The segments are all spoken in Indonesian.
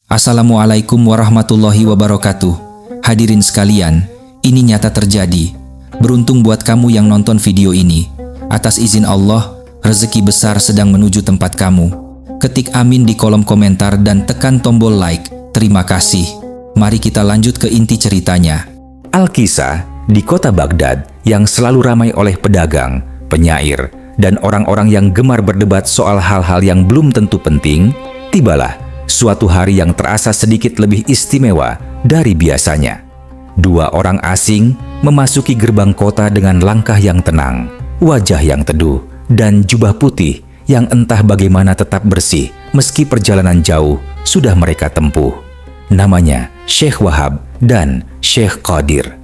Assalamualaikum warahmatullahi wabarakatuh. Hadirin sekalian, ini nyata terjadi. Beruntung buat kamu yang nonton video ini. Atas izin Allah, rezeki besar sedang menuju tempat kamu. Ketik amin di kolom komentar dan tekan tombol like. Terima kasih. Mari kita lanjut ke inti ceritanya. Al-Kisah di kota Baghdad yang selalu ramai oleh pedagang, penyair, dan orang-orang yang gemar berdebat soal hal-hal yang belum tentu penting, tibalah suatu hari yang terasa sedikit lebih istimewa dari biasanya. Dua orang asing memasuki gerbang kota dengan langkah yang tenang, wajah yang teduh, dan jubah putih yang entah bagaimana tetap bersih meski perjalanan jauh sudah mereka tempuh. Namanya Syekh Wahab dan Syekh Qadir.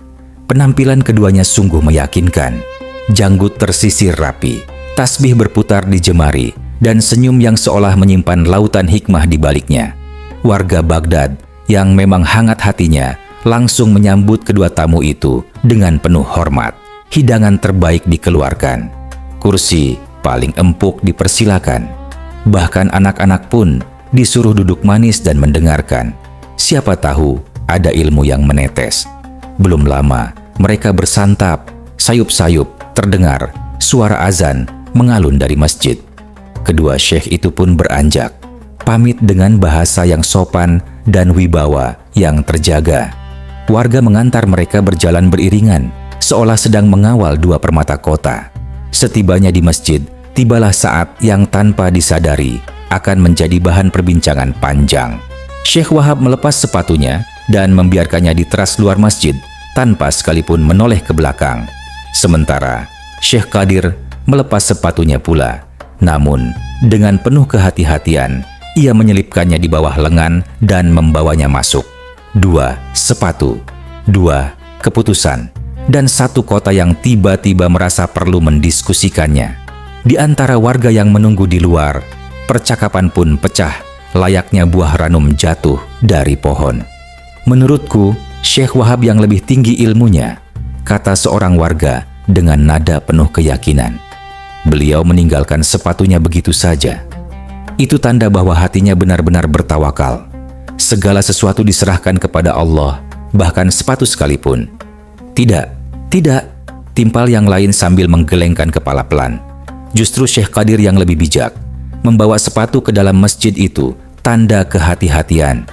Penampilan keduanya sungguh meyakinkan. Janggut tersisir rapi, tasbih berputar di jemari, dan senyum yang seolah menyimpan lautan hikmah di baliknya. Warga Baghdad yang memang hangat hatinya langsung menyambut kedua tamu itu dengan penuh hormat. Hidangan terbaik dikeluarkan. Kursi paling empuk dipersilakan. Bahkan anak-anak pun disuruh duduk manis dan mendengarkan. Siapa tahu ada ilmu yang menetes. Belum lama mereka bersantap, sayup-sayup terdengar suara azan mengalun dari masjid. Kedua syekh itu pun beranjak, pamit dengan bahasa yang sopan dan wibawa yang terjaga. Warga mengantar mereka berjalan beriringan, seolah sedang mengawal dua permata kota. Setibanya di masjid, tibalah saat yang tanpa disadari akan menjadi bahan perbincangan panjang. Syekh Wahab melepas sepatunya dan membiarkannya di teras luar masjid tanpa sekalipun menoleh ke belakang. Sementara Syekh Qadir melepas sepatunya pula. Namun, dengan penuh kehati-hatian, ia menyelipkannya di bawah lengan dan membawanya masuk. Dua sepatu, dua keputusan, dan satu kota yang tiba-tiba merasa perlu mendiskusikannya. Di antara warga yang menunggu di luar, percakapan pun pecah, layaknya buah ranum jatuh dari pohon. Menurutku, Syekh Wahab yang lebih tinggi ilmunya, kata seorang warga dengan nada penuh keyakinan. Beliau meninggalkan sepatunya begitu saja. Itu tanda bahwa hatinya benar-benar bertawakal. Segala sesuatu diserahkan kepada Allah, bahkan sepatu sekalipun. Tidak, timpal yang lain sambil menggelengkan kepala pelan. Justru Syekh Qadir yang lebih bijak. Membawa sepatu ke dalam masjid itu tanda kehati-hatian.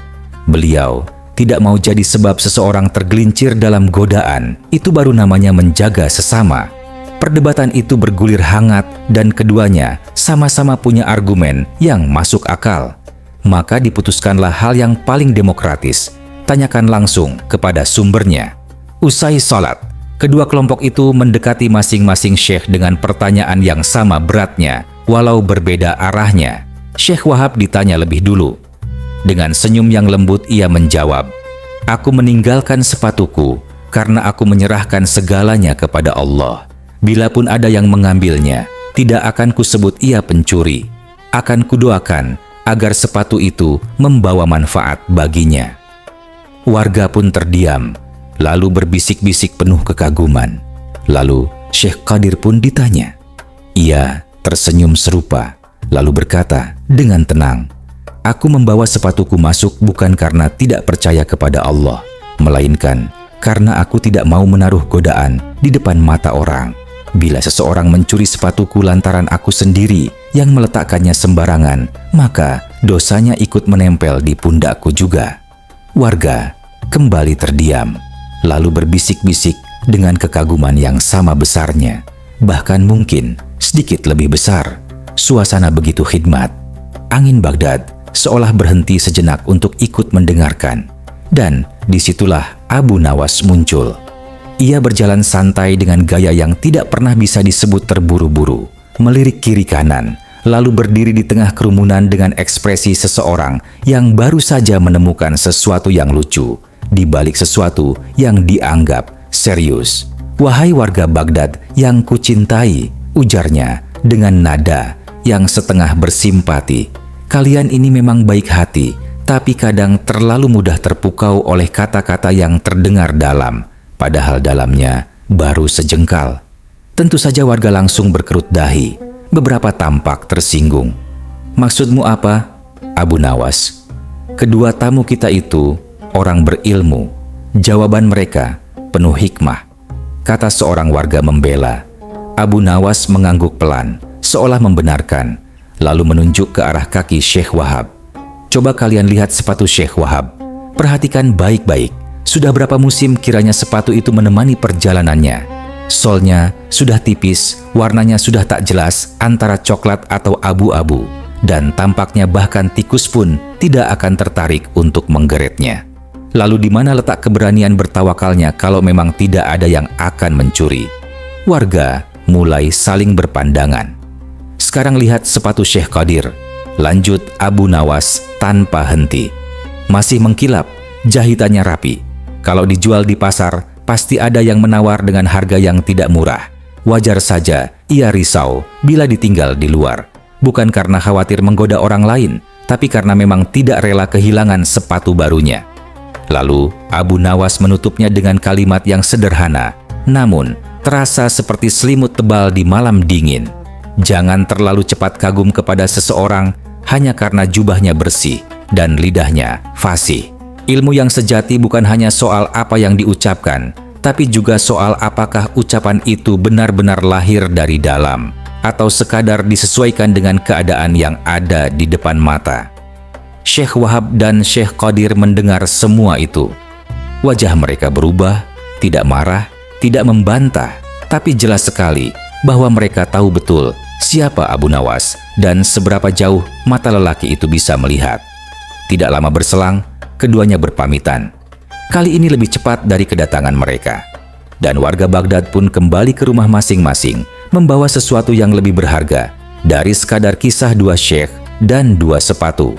Beliau tidak mau jadi sebab seseorang tergelincir dalam godaan. Itu baru namanya menjaga sesama. Perdebatan itu bergulir hangat dan keduanya sama-sama punya argumen yang masuk akal. Maka diputuskanlah hal yang paling demokratis. Tanyakan langsung kepada sumbernya. Usai salat, kedua kelompok itu mendekati masing-masing syekh dengan pertanyaan yang sama beratnya, walau berbeda arahnya. Syekh Wahab ditanya lebih dulu. Dengan senyum yang lembut ia menjawab, "Aku meninggalkan sepatuku karena aku menyerahkan segalanya kepada Allah. Bilapun ada yang mengambilnya, tidak akan kusebut ia pencuri. Akan kudoakan agar sepatu itu membawa manfaat baginya." Warga pun terdiam, lalu berbisik-bisik penuh kekaguman. Lalu Syekh Qadir pun ditanya. Ia tersenyum serupa, lalu berkata dengan tenang, "Aku membawa sepatuku masuk bukan karena tidak percaya kepada Allah, melainkan karena aku tidak mau menaruh godaan di depan mata orang. Bila seseorang mencuri sepatuku lantaran aku sendiri yang meletakkannya sembarangan, maka dosanya ikut menempel di pundakku juga." Warga kembali terdiam, lalu berbisik-bisik dengan kekaguman yang sama besarnya, bahkan mungkin sedikit lebih besar. Suasana begitu khidmat. Angin Baghdad seolah berhenti sejenak untuk ikut mendengarkan. Dan disitulah Abu Nawas muncul. Ia berjalan santai dengan gaya yang tidak pernah bisa disebut terburu-buru, melirik kiri kanan, lalu berdiri di tengah kerumunan dengan ekspresi seseorang yang baru saja menemukan sesuatu yang lucu di balik sesuatu yang dianggap serius. "Wahai warga Baghdad yang kucintai," ujarnya dengan nada yang setengah bersimpati, "kalian ini memang baik hati, tapi kadang terlalu mudah terpukau oleh kata-kata yang terdengar dalam, padahal dalamnya baru sejengkal. Tentu saja warga langsung berkerut dahi. Beberapa tampak tersinggung. "Maksudmu apa, Abu Nawas?" "Kedua tamu kita itu orang berilmu." Jawaban mereka penuh hikmah. Kata seorang warga membela. Abu Nawas mengangguk pelan, seolah membenarkan, lalu menunjuk ke arah kaki Syekh Wahab. "Coba kalian lihat sepatu Syekh Wahab. Perhatikan baik-baik. Sudah berapa musim kiranya sepatu itu menemani perjalanannya. Solnya sudah tipis, warnanya sudah tak jelas antara coklat atau abu-abu, dan tampaknya bahkan tikus pun tidak akan tertarik untuk menggeretnya. Lalu di mana letak keberanian bertawakalnya kalau memang tidak ada yang akan mencuri?" Warga mulai saling berpandangan. "Sekarang lihat sepatu Syekh Qadir," lanjut Abu Nawas tanpa henti. "Masih mengkilap, jahitannya rapi. Kalau dijual di pasar, pasti ada yang menawar dengan harga yang tidak murah. Wajar saja ia risau bila ditinggal di luar. Bukan karena khawatir menggoda orang lain, tapi karena memang tidak rela kehilangan sepatu barunya." Lalu Abu Nawas menutupnya dengan kalimat yang sederhana, namun terasa seperti selimut tebal di malam dingin. "Jangan terlalu cepat kagum kepada seseorang hanya karena jubahnya bersih dan lidahnya fasih. Ilmu yang sejati bukan hanya soal apa yang diucapkan, tapi juga soal apakah ucapan itu benar-benar lahir dari dalam atau sekadar disesuaikan dengan keadaan yang ada di depan mata." Syekh Wahab dan Syekh Qadir mendengar semua itu. Wajah mereka berubah, tidak marah, tidak membantah, tapi jelas sekali bahwa mereka tahu betul siapa Abu Nawas dan seberapa jauh mata lelaki itu bisa melihat. Tidak lama berselang, keduanya berpamitan. Kali ini lebih cepat dari kedatangan mereka. Dan warga Baghdad pun kembali ke rumah masing-masing, membawa sesuatu yang lebih berharga dari sekadar kisah dua syekh dan dua sepatu.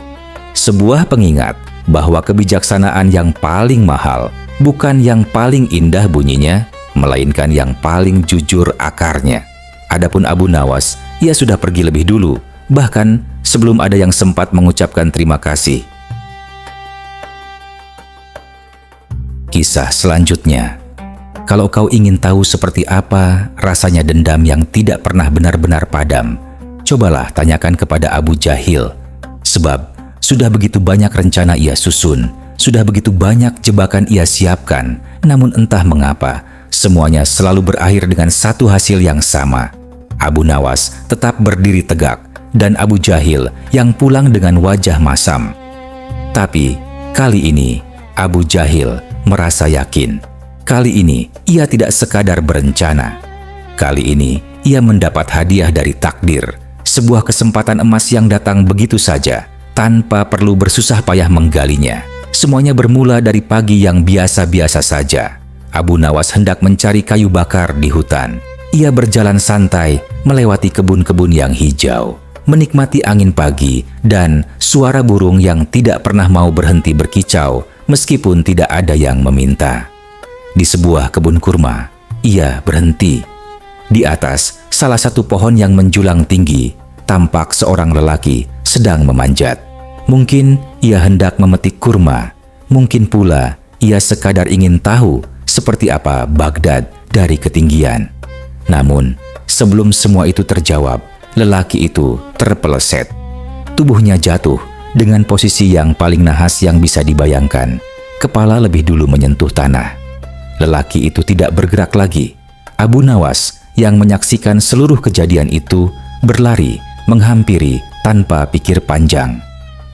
Sebuah pengingat bahwa kebijaksanaan yang paling mahal bukan yang paling indah bunyinya, melainkan yang paling jujur akarnya. Adapun Abu Nawas, ia sudah pergi lebih dulu, bahkan sebelum ada yang sempat mengucapkan terima kasih. Kisah selanjutnya. Kalau kau ingin tahu seperti apa rasanya dendam yang tidak pernah benar-benar padam, cobalah tanyakan kepada Abu Jahil. Sebab sudah begitu banyak rencana ia susun, sudah begitu banyak jebakan ia siapkan, namun entah mengapa semuanya selalu berakhir dengan satu hasil yang sama. Abu Nawas tetap berdiri tegak dan Abu Jahil yang pulang dengan wajah masam. Tapi kali ini Abu Jahil merasa yakin. Kali ini ia tidak sekadar berencana. Kali ini ia mendapat hadiah dari takdir, sebuah kesempatan emas yang datang begitu saja, tanpa perlu bersusah payah menggalinya. Semuanya bermula dari pagi yang biasa-biasa saja. Abu Nawas hendak mencari kayu bakar di hutan. Ia berjalan santai melewati kebun-kebun yang hijau, menikmati angin pagi dan suara burung yang tidak pernah mau berhenti berkicau meskipun tidak ada yang meminta. Di sebuah kebun kurma, ia berhenti. Di atas salah satu pohon yang menjulang tinggi, tampak seorang lelaki sedang memanjat. Mungkin ia hendak memetik kurma, mungkin pula ia sekadar ingin tahu seperti apa Baghdad dari ketinggian. Namun, sebelum semua itu terjawab, lelaki itu terpeleset. Tubuhnya jatuh dengan posisi yang paling nahas yang bisa dibayangkan. Kepala lebih dulu menyentuh tanah. Lelaki itu tidak bergerak lagi. Abu Nawas yang menyaksikan seluruh kejadian itu berlari menghampiri tanpa pikir panjang.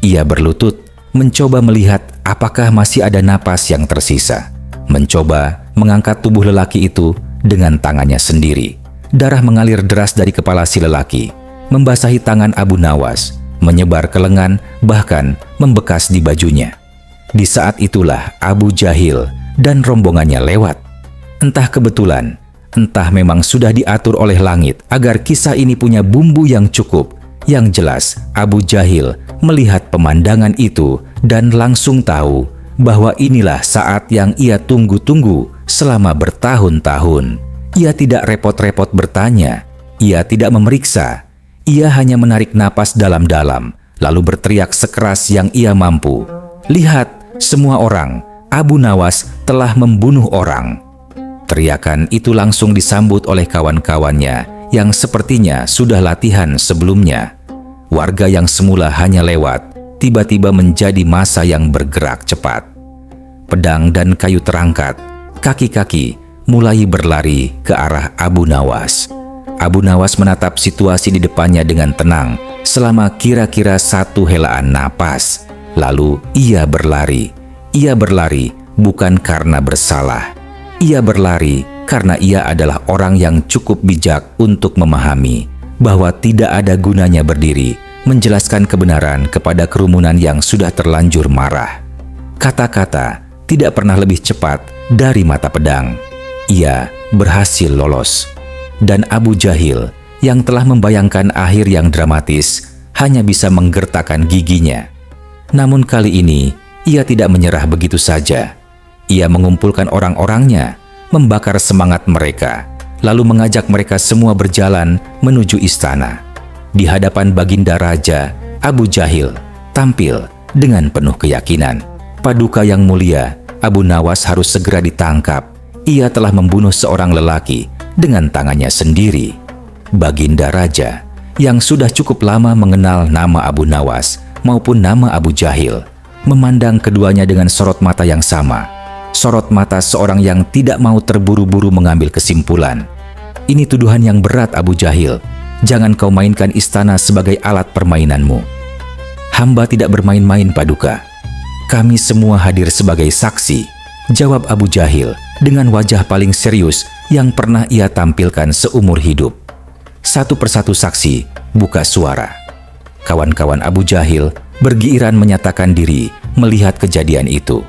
Ia berlutut, mencoba melihat apakah masih ada napas yang tersisa. Mencoba mengangkat tubuh lelaki itu dengan tangannya sendiri. Darah mengalir deras dari kepala si lelaki, membasahi tangan Abu Nawas, menyebar ke lengan, bahkan membekas di bajunya. Di saat itulah Abu Jahil dan rombongannya lewat. Entah kebetulan, entah memang sudah diatur oleh langit agar kisah ini punya bumbu yang cukup. Yang jelas, Abu Jahil melihat pemandangan itu dan langsung tahu bahwa inilah saat yang ia tunggu-tunggu selama bertahun-tahun. Ia tidak repot-repot bertanya, ia tidak memeriksa, ia hanya menarik napas dalam-dalam, lalu berteriak sekeras yang ia mampu. "Lihat, semua orang, Abu Nawas telah membunuh orang." Teriakan itu langsung disambut oleh kawan-kawannya yang sepertinya sudah latihan sebelumnya. Warga yang semula hanya lewat, tiba-tiba menjadi massa yang bergerak cepat. Pedang dan kayu terangkat, kaki-kaki mulai berlari ke arah Abu Nawas. Abu Nawas menatap situasi di depannya dengan tenang selama kira-kira 1 helaan napas. Lalu ia berlari. Ia berlari bukan karena bersalah. Ia berlari karena ia adalah orang yang cukup bijak untuk memahami bahwa tidak ada gunanya berdiri menjelaskan kebenaran kepada kerumunan yang sudah terlanjur marah. Kata-kata tidak pernah lebih cepat dari mata pedang. Ia berhasil lolos. Dan Abu Jahil yang telah membayangkan akhir yang dramatis hanya bisa menggertakkan giginya. Namun kali ini ia tidak menyerah begitu saja. Ia mengumpulkan orang-orangnya, membakar semangat mereka, lalu mengajak mereka semua berjalan menuju istana. Di hadapan Baginda Raja, Abu Jahil tampil dengan penuh keyakinan. Paduka yang mulia, Abu Nawas harus segera ditangkap. Ia telah membunuh seorang lelaki dengan tangannya sendiri. Baginda Raja yang sudah cukup lama mengenal nama Abu Nawas maupun nama Abu Jahil memandang keduanya dengan sorot mata yang sama. Sorot mata seorang yang tidak mau terburu-buru mengambil kesimpulan. Ini tuduhan yang berat, Abu Jahil. Jangan kau mainkan istana sebagai alat permainanmu. Hamba tidak bermain-main, Paduka. Kami semua hadir sebagai saksi, jawab Abu Jahil dengan wajah paling serius yang pernah ia tampilkan seumur hidup. Satu persatu saksi buka suara. Kawan-kawan Abu Jahil bergiliran menyatakan diri melihat kejadian itu.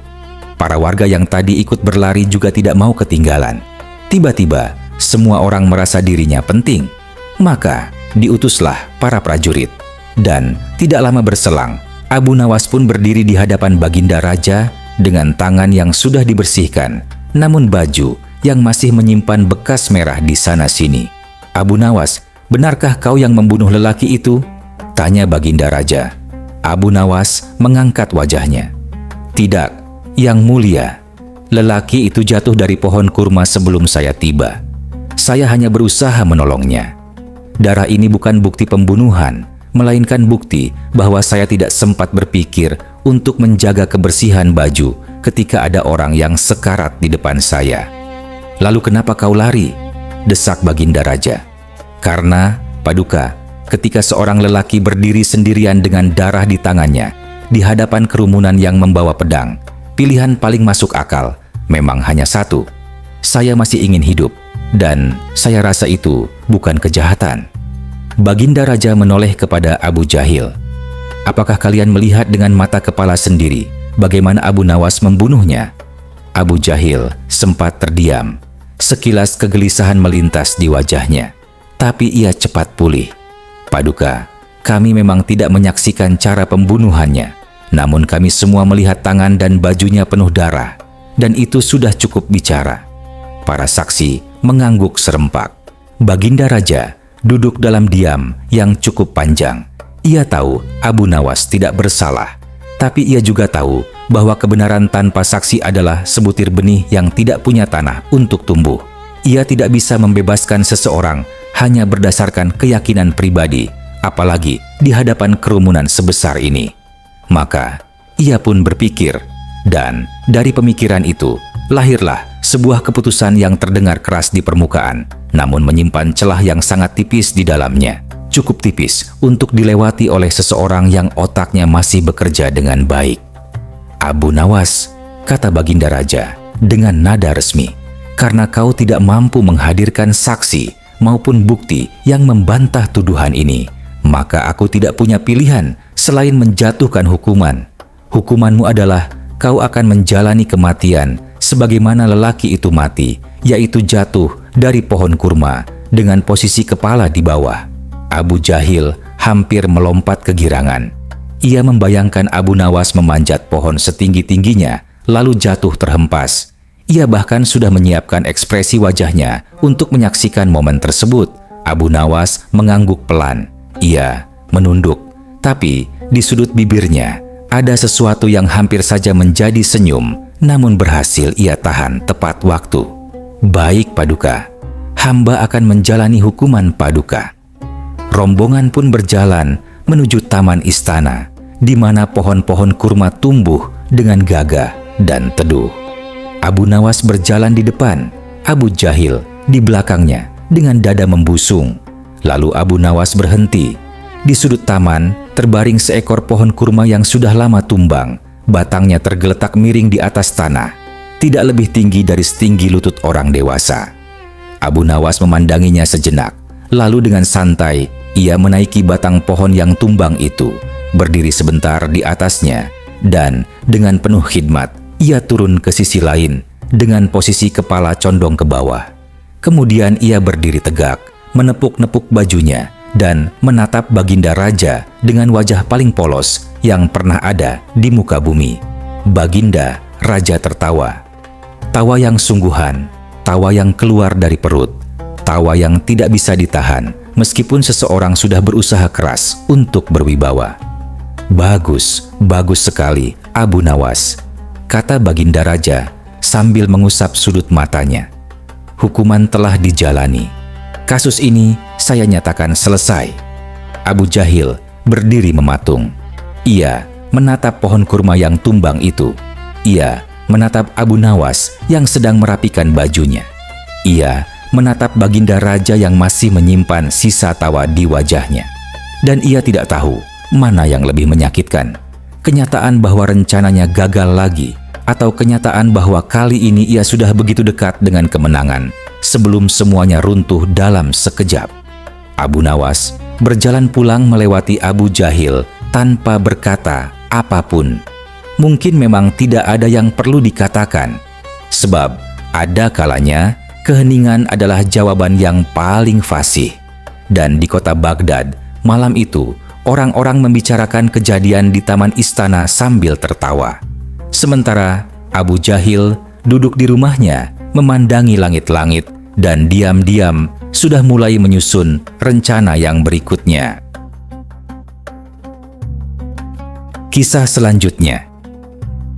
Para warga yang tadi ikut berlari juga tidak mau ketinggalan. Tiba-tiba, semua orang merasa dirinya penting. Maka, diutuslah para prajurit. Dan tidak lama berselang, Abu Nawas pun berdiri di hadapan Baginda Raja dengan tangan yang sudah dibersihkan, namun baju yang masih menyimpan bekas merah di sana-sini. Abu Nawas, benarkah kau yang membunuh lelaki itu? Tanya Baginda Raja. Abu Nawas mengangkat wajahnya. Tidak, Yang Mulia. Lelaki itu jatuh dari pohon kurma sebelum saya tiba. Saya hanya berusaha menolongnya. Darah ini bukan bukti pembunuhan, melainkan bukti bahwa saya tidak sempat berpikir untuk menjaga kebersihan baju ketika ada orang yang sekarat di depan saya. Lalu kenapa kau lari? Desak Baginda Raja. Karena, Paduka, ketika seorang lelaki berdiri sendirian dengan darah di tangannya, di hadapan kerumunan yang membawa pedang, pilihan paling masuk akal memang hanya satu. Saya masih ingin hidup, dan saya rasa itu bukan kejahatan. Baginda Raja menoleh kepada Abu Jahil. Apakah kalian melihat dengan mata kepala sendiri bagaimana Abu Nawas membunuhnya? Abu Jahil sempat terdiam. Sekilas kegelisahan melintas di wajahnya, tapi ia cepat pulih. Paduka, kami memang tidak menyaksikan cara pembunuhannya. Namun kami semua melihat tangan dan bajunya penuh darah, dan itu sudah cukup bicara. Para saksi mengangguk serempak. Baginda Raja duduk dalam diam yang cukup panjang. Ia tahu Abu Nawas tidak bersalah, tapi ia juga tahu bahwa kebenaran tanpa saksi adalah sebutir benih yang tidak punya tanah untuk tumbuh. Ia tidak bisa membebaskan seseorang hanya berdasarkan keyakinan pribadi, apalagi di hadapan kerumunan sebesar ini. Maka, ia pun berpikir, dan dari pemikiran itu, lahirlah sebuah keputusan yang terdengar keras di permukaan, namun menyimpan celah yang sangat tipis di dalamnya. Cukup tipis untuk dilewati oleh seseorang yang otaknya masih bekerja dengan baik. Abu Nawas, kata Baginda Raja, dengan nada resmi, karena kau tidak mampu menghadirkan saksi maupun bukti yang membantah tuduhan ini, maka aku tidak punya pilihan selain menjatuhkan hukuman. Hukumanmu adalah kau akan menjalani kematian sebagaimana lelaki itu mati, yaitu jatuh dari pohon kurma dengan posisi kepala di bawah. Abu Jahil hampir melompat kegirangan. Ia membayangkan Abu Nawas memanjat pohon setinggi-tingginya lalu jatuh terhempas. Ia bahkan sudah menyiapkan ekspresi wajahnya untuk menyaksikan momen tersebut. Abu Nawas mengangguk pelan. Ia menunduk, tapi di sudut bibirnya ada sesuatu yang hampir saja menjadi senyum, namun berhasil ia tahan tepat waktu. "Baik Paduka, hamba akan menjalani hukuman Paduka." Rombongan pun berjalan menuju taman istana, di mana pohon-pohon kurma tumbuh dengan gagah dan teduh. Abu Nawas berjalan di depan, Abu Jahil di belakangnya dengan dada membusung. Lalu Abu Nawas berhenti. Di sudut taman terbaring seekor pohon kurma yang sudah lama tumbang. Batangnya tergeletak miring di atas tanah, tidak lebih tinggi dari setinggi lutut orang dewasa. Abu Nawas memandanginya sejenak, lalu dengan santai ia menaiki batang pohon yang tumbang itu, berdiri sebentar di atasnya, dan dengan penuh khidmat ia turun ke sisi lain dengan posisi kepala condong ke bawah. Kemudian ia berdiri tegak, menepuk-nepuk bajunya, dan menatap Baginda Raja dengan wajah paling polos yang pernah ada di muka bumi. Baginda Raja tertawa. Tawa yang sungguhan, tawa yang keluar dari perut, tawa yang tidak bisa ditahan meskipun seseorang sudah berusaha keras untuk berwibawa. "Bagus, bagus sekali, Abu Nawas," kata Baginda Raja sambil mengusap sudut matanya. "Hukuman telah dijalani. Kasus ini saya nyatakan selesai." Abu Jahil berdiri mematung. Ia menatap pohon kurma yang tumbang itu. Ia menatap Abu Nawas yang sedang merapikan bajunya. Ia menatap Baginda Raja yang masih menyimpan sisa tawa di wajahnya. Dan ia tidak tahu mana yang lebih menyakitkan. Kenyataan bahwa rencananya gagal lagi, atau kenyataan bahwa kali ini ia sudah begitu dekat dengan kemenangan sebelum semuanya runtuh dalam sekejap. Abu Nawas berjalan pulang melewati Abu Jahil tanpa berkata apapun. Mungkin memang tidak ada yang perlu dikatakan, sebab ada kalanya keheningan adalah jawaban yang paling fasih. Dan di kota Baghdad, malam itu orang-orang membicarakan kejadian di taman istana sambil tertawa. Sementara Abu Jahil duduk di rumahnya memandangi langit-langit dan diam-diam sudah mulai menyusun rencana yang berikutnya. Kisah selanjutnya.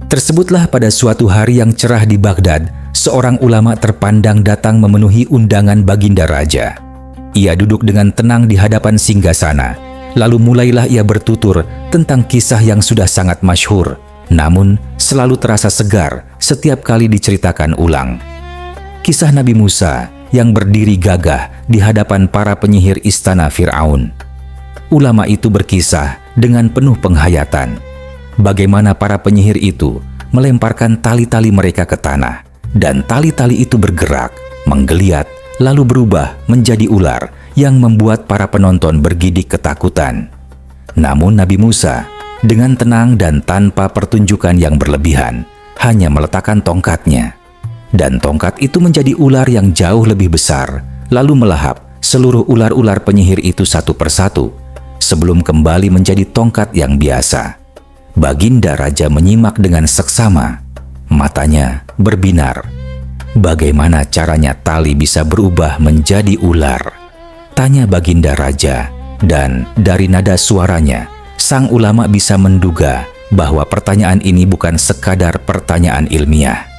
Tersebutlah pada suatu hari yang cerah di Baghdad, seorang ulama terpandang datang memenuhi undangan Baginda Raja. Ia duduk dengan tenang di hadapan singgasana, lalu mulailah ia bertutur tentang kisah yang sudah sangat masyhur, namun selalu terasa segar setiap kali diceritakan ulang. Kisah Nabi Musa yang berdiri gagah di hadapan para penyihir istana Fir'aun. Ulama itu berkisah dengan penuh penghayatan bagaimana para penyihir itu melemparkan tali-tali mereka ke tanah, dan tali-tali itu bergerak, menggeliat, lalu berubah menjadi ular yang membuat para penonton bergidik ketakutan. Namun Nabi Musa dengan tenang dan tanpa pertunjukan yang berlebihan hanya meletakkan tongkatnya, dan tongkat itu menjadi ular yang jauh lebih besar, lalu melahap seluruh ular-ular penyihir itu satu persatu sebelum kembali menjadi tongkat yang biasa. Baginda Raja menyimak dengan seksama, matanya berbinar. Bagaimana caranya tali bisa berubah menjadi ular? Tanya Baginda Raja, dan dari nada suaranya sang ulama bisa menduga bahwa pertanyaan ini bukan sekadar pertanyaan ilmiah.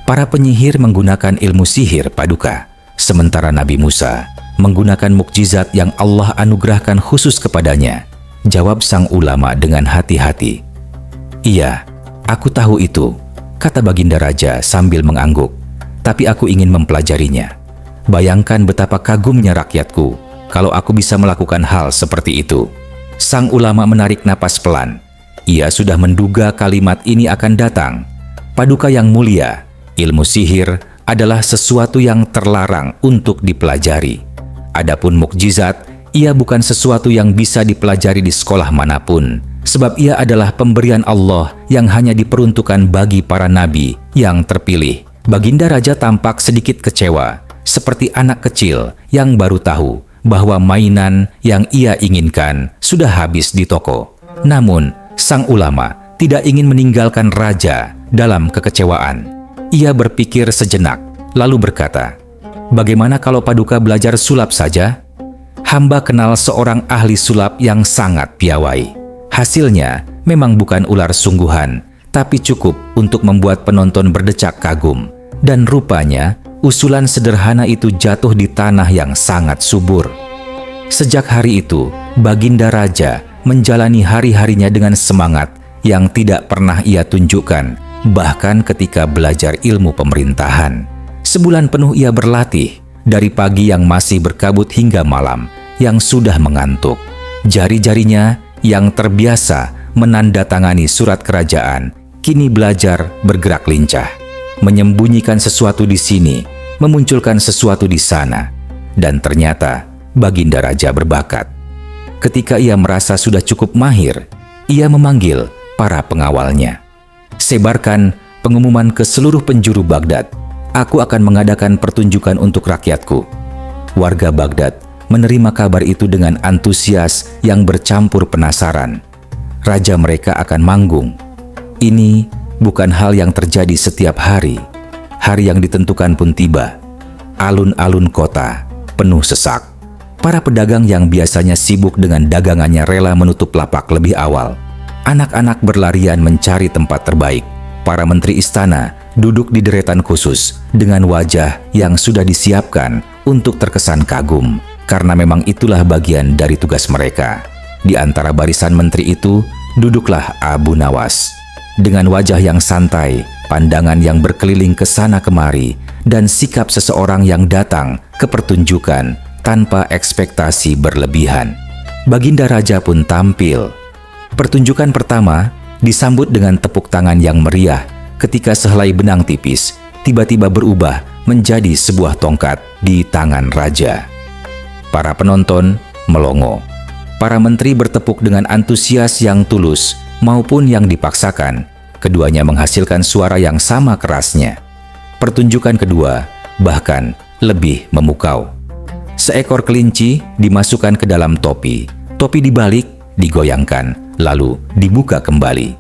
Para penyihir menggunakan ilmu sihir Paduka, sementara Nabi Musa menggunakan mukjizat yang Allah anugerahkan khusus kepadanya. Jawab sang ulama dengan hati-hati. "Iya, aku tahu itu," kata Baginda Raja sambil mengangguk. "Tapi aku ingin mempelajarinya. Bayangkan betapa kagumnya rakyatku kalau aku bisa melakukan hal seperti itu." Sang ulama menarik napas pelan. Ia sudah menduga kalimat ini akan datang. Paduka yang mulia, ilmu sihir adalah sesuatu yang terlarang untuk dipelajari. Adapun mukjizat, ia bukan sesuatu yang bisa dipelajari di sekolah manapun, sebab ia adalah pemberian Allah yang hanya diperuntukkan bagi para nabi yang terpilih. Baginda Raja tampak sedikit kecewa, seperti anak kecil yang baru tahu bahwa mainan yang ia inginkan sudah habis di toko. Namun, sang ulama tidak ingin meninggalkan raja dalam kekecewaan. Ia berpikir sejenak, lalu berkata, "Bagaimana kalau Paduka belajar sulap saja? Hamba kenal seorang ahli sulap yang sangat piawai. Hasilnya memang bukan ular sungguhan, tapi cukup untuk membuat penonton berdecak kagum. Dan rupanya usulan sederhana itu jatuh di tanah yang sangat subur. Sejak hari itu, Baginda Raja menjalani hari-harinya dengan semangat yang tidak pernah ia tunjukkan, bahkan ketika belajar ilmu pemerintahan. Sebulan penuh ia berlatih, dari pagi yang masih berkabut hingga malam yang sudah mengantuk. Jari-jarinya yang terbiasa menandatangani surat kerajaan, kini belajar bergerak lincah, menyembunyikan sesuatu di sini, memunculkan sesuatu di sana. Dan ternyata Baginda Raja berbakat. Ketika ia merasa sudah cukup mahir, ia memanggil para pengawalnya. Sebarkan pengumuman ke seluruh penjuru Baghdad. Aku akan mengadakan pertunjukan untuk rakyatku. Warga Baghdad menerima kabar itu dengan antusias yang bercampur penasaran. Raja mereka akan manggung. Ini bukan hal yang terjadi setiap hari. Hari yang ditentukan pun tiba. Alun-alun kota penuh sesak. Para pedagang yang biasanya sibuk dengan dagangannya rela menutup lapak lebih awal. Anak-anak berlarian mencari tempat terbaik. Para menteri istana duduk di deretan khusus dengan wajah yang sudah disiapkan untuk terkesan kagum, karena memang itulah bagian dari tugas mereka. Di antara barisan menteri itu duduklah Abu Nawas. Dengan wajah yang santai, pandangan yang berkeliling ke sana kemari, dan sikap seseorang yang datang ke pertunjukan tanpa ekspektasi berlebihan. Baginda Raja pun tampil. Pertunjukan pertama disambut dengan tepuk tangan yang meriah ketika sehelai benang tipis tiba-tiba berubah menjadi sebuah tongkat di tangan raja. Para penonton melongo. Para menteri bertepuk dengan antusias yang tulus maupun yang dipaksakan. Keduanya menghasilkan suara yang sama kerasnya. Pertunjukan kedua bahkan lebih memukau. Seekor kelinci dimasukkan ke dalam topi. Topi dibalik, digoyangkan, lalu dibuka kembali.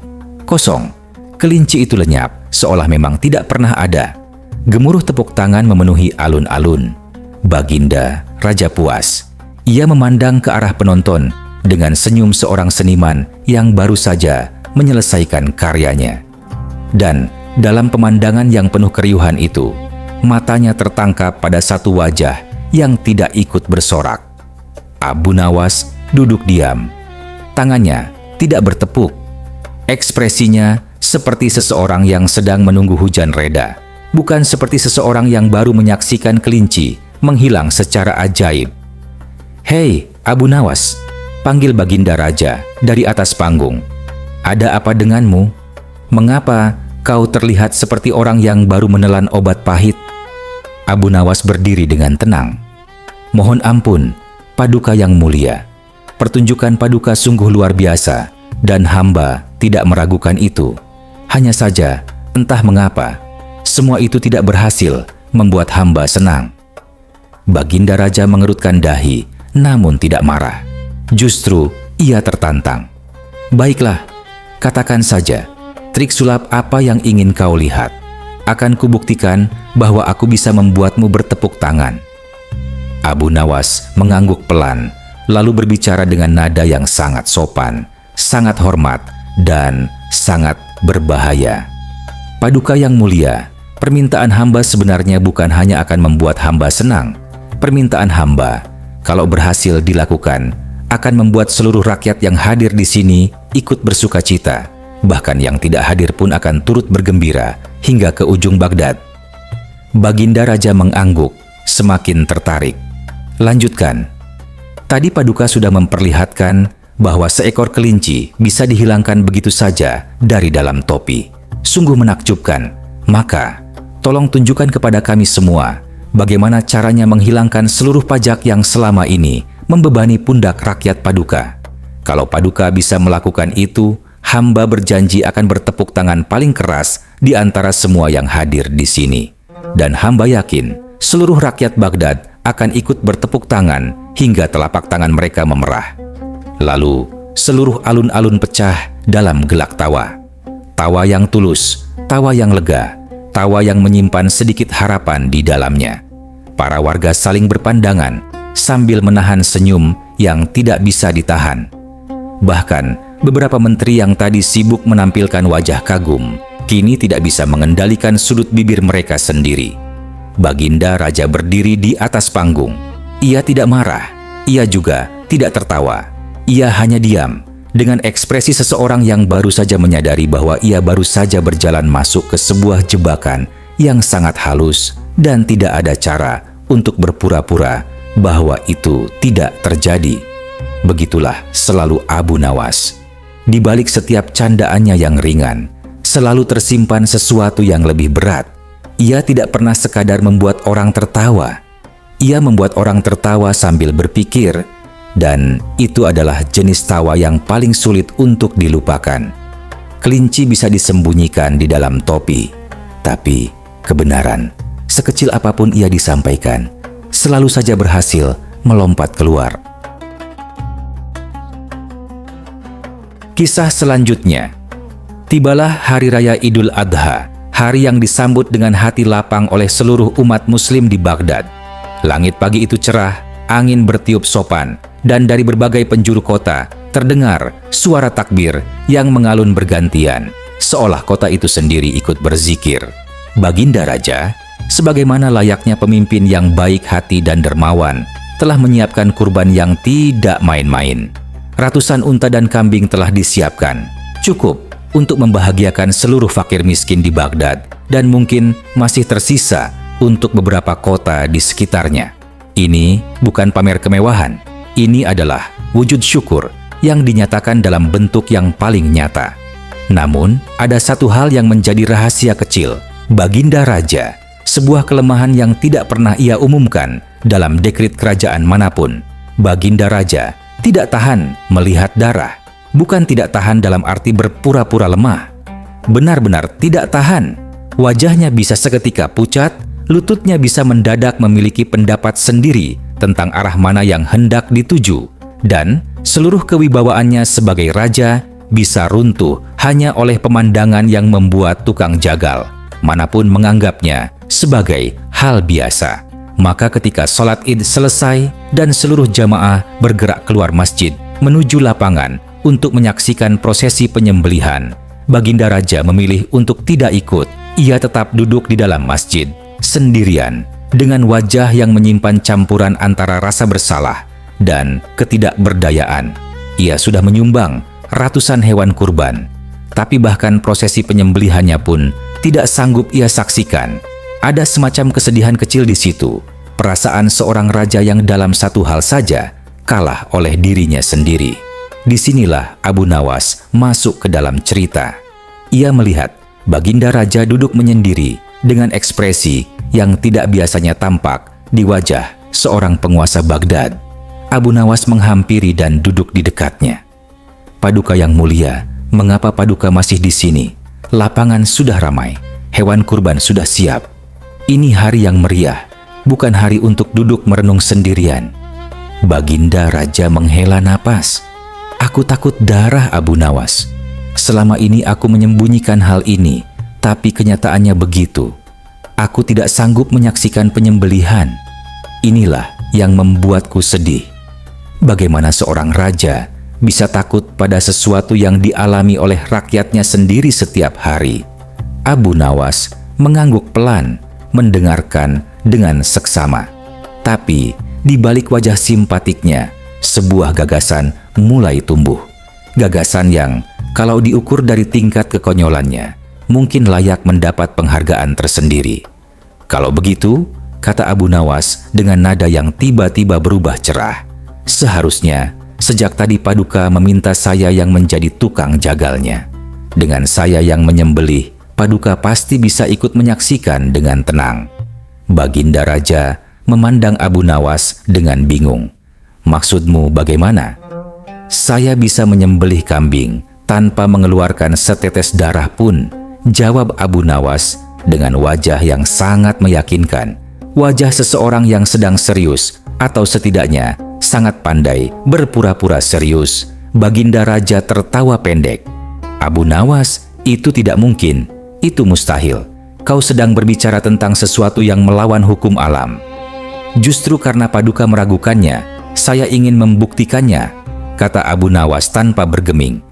Kosong. Kelinci itu lenyap, seolah memang tidak pernah ada. Gemuruh tepuk tangan memenuhi alun-alun. Baginda Raja puas. Ia memandang ke arah penonton dengan senyum seorang seniman yang baru saja menyelesaikan karyanya. Dan dalam pemandangan yang penuh keriuhan itu, matanya tertangkap pada satu wajah yang tidak ikut bersorak. Abu Nawas duduk diam. Tangannya tidak bertepuk. Ekspresinya seperti seseorang yang sedang menunggu hujan reda, bukan seperti seseorang yang baru menyaksikan kelinci menghilang secara ajaib. "Hei, Abu Nawas," panggil Baginda Raja dari atas panggung. "Ada apa denganmu? Mengapa kau terlihat seperti orang yang baru menelan obat pahit?" Abu Nawas berdiri dengan tenang. "Mohon ampun, Paduka yang mulia. Pertunjukan Paduka sungguh luar biasa, dan hamba tidak meragukan itu. Hanya saja, entah mengapa, semua itu tidak berhasil membuat hamba senang." Baginda Raja mengerutkan dahi, namun tidak marah. Justru ia tertantang. "Baiklah, katakan saja, trik sulap apa yang ingin kau lihat? Akan kubuktikan bahwa aku bisa membuatmu bertepuk tangan." Abu Nawas mengangguk pelan, lalu berbicara dengan nada yang sangat sopan, sangat hormat, dan sangat berbahaya. "Paduka yang mulia, permintaan hamba sebenarnya bukan hanya akan membuat hamba senang. Permintaan hamba, kalau berhasil dilakukan, akan membuat seluruh rakyat yang hadir di sini ikut bersuka cita. Bahkan yang tidak hadir pun akan turut bergembira hingga ke ujung Baghdad." Baginda Raja mengangguk, semakin tertarik. "Lanjutkan." "Tadi Paduka sudah memperlihatkan bahwa seekor kelinci bisa dihilangkan begitu saja dari dalam topi. Sungguh menakjubkan. Maka, tolong tunjukkan kepada kami semua bagaimana caranya menghilangkan seluruh pajak yang selama ini membebani pundak rakyat Paduka. Kalau Paduka bisa melakukan itu, hamba berjanji akan bertepuk tangan paling keras di antara semua yang hadir di sini. Dan hamba yakin seluruh rakyat Baghdad akan ikut bertepuk tangan hingga telapak tangan mereka memerah." Lalu, seluruh alun-alun pecah dalam gelak tawa. Tawa yang tulus, tawa yang lega, tawa yang menyimpan sedikit harapan di dalamnya. Para warga saling berpandangan sambil menahan senyum yang tidak bisa ditahan. Bahkan, beberapa menteri yang tadi sibuk menampilkan wajah kagum, kini tidak bisa mengendalikan sudut bibir mereka sendiri. Baginda Raja berdiri di atas panggung. Ia tidak marah, ia juga tidak tertawa. Ia hanya diam, dengan ekspresi seseorang yang baru saja menyadari bahwa ia baru saja berjalan masuk ke sebuah jebakan yang sangat halus dan tidak ada cara untuk berpura-pura bahwa itu tidak terjadi. Begitulah selalu Abu Nawas. Di balik setiap candaannya yang ringan, selalu tersimpan sesuatu yang lebih berat. Ia tidak pernah sekadar membuat orang tertawa. Ia membuat orang tertawa sambil berpikir, dan itu adalah jenis tawa yang paling sulit untuk dilupakan. Kelinci bisa disembunyikan di dalam topi, tapi kebenaran, sekecil apapun ia disampaikan, selalu saja berhasil melompat keluar. Kisah selanjutnya. Tibalah Hari Raya Idul Adha, hari yang disambut dengan hati lapang oleh seluruh umat muslim di Baghdad. Langit pagi itu cerah, angin bertiup sopan, dan dari berbagai penjuru kota terdengar suara takbir yang mengalun bergantian, seolah kota itu sendiri ikut berzikir. Baginda Raja, sebagaimana layaknya pemimpin yang baik hati dan dermawan, telah menyiapkan kurban yang tidak main-main. Ratusan unta dan kambing telah disiapkan, cukup untuk membahagiakan seluruh fakir miskin di Baghdad, dan mungkin masih tersisa untuk beberapa kota di sekitarnya. Ini bukan pamer kemewahan, ini adalah wujud syukur yang dinyatakan dalam bentuk yang paling nyata. Namun, ada satu hal yang menjadi rahasia kecil. Baginda Raja, sebuah kelemahan yang tidak pernah ia umumkan dalam dekrit kerajaan manapun. Baginda Raja tidak tahan melihat darah. Bukan tidak tahan dalam arti berpura-pura lemah. Benar-benar tidak tahan. Wajahnya bisa seketika pucat, lututnya bisa mendadak memiliki pendapat sendiri tentang arah mana yang hendak dituju, dan seluruh kewibawaannya sebagai raja bisa runtuh hanya oleh pemandangan yang membuat tukang jagal manapun menganggapnya sebagai hal biasa. Maka ketika sholat Id selesai dan seluruh jamaah bergerak keluar masjid menuju lapangan untuk menyaksikan prosesi penyembelihan, Baginda Raja memilih untuk tidak ikut. Ia tetap duduk di dalam masjid, sendirian, dengan wajah yang menyimpan campuran antara rasa bersalah dan ketidakberdayaan. Ia sudah menyumbang ratusan hewan kurban, tapi bahkan prosesi penyembelihannya pun tidak sanggup ia saksikan. Ada semacam kesedihan kecil di situ, perasaan seorang raja yang dalam satu hal saja kalah oleh dirinya sendiri. Disinilah Abu Nawas masuk ke dalam cerita. Ia melihat Baginda Raja duduk menyendiri dengan ekspresi yang tidak biasanya tampak di wajah seorang penguasa Baghdad. Abu Nawas menghampiri dan duduk di dekatnya. Paduka yang mulia, mengapa Paduka masih di sini? Lapangan sudah ramai, hewan kurban sudah siap. Ini hari yang meriah, bukan hari untuk duduk merenung sendirian. Baginda Raja menghela napas. Aku takut darah, Abu Nawas. Selama ini aku menyembunyikan hal ini, tapi kenyataannya begitu. Aku tidak sanggup menyaksikan penyembelihan. Inilah yang membuatku sedih. Bagaimana seorang raja bisa takut pada sesuatu yang dialami oleh rakyatnya sendiri setiap hari? Abu Nawas mengangguk pelan, mendengarkan dengan seksama. Tapi di balik wajah simpatiknya, sebuah gagasan mulai tumbuh. Gagasan yang, kalau diukur dari tingkat kekonyolannya, mungkin layak mendapat penghargaan tersendiri. Kalau begitu, kata Abu Nawas dengan nada yang tiba-tiba berubah cerah, seharusnya sejak tadi Paduka meminta saya yang menjadi tukang jagalnya. Dengan saya yang menyembelih, Paduka pasti bisa ikut menyaksikan dengan tenang. Baginda Raja memandang Abu Nawas dengan bingung. Maksudmu bagaimana? Saya bisa menyembelih kambing tanpa mengeluarkan setetes darah pun, jawab Abu Nawas dengan wajah yang sangat meyakinkan. Wajah seseorang yang sedang serius atau setidaknya sangat pandai berpura-pura serius. Baginda Raja tertawa pendek. Abu Nawas, itu tidak mungkin, itu mustahil. Kau sedang berbicara tentang sesuatu yang melawan hukum alam. Justru karena Paduka meragukannya, saya ingin membuktikannya, kata Abu Nawas tanpa bergeming.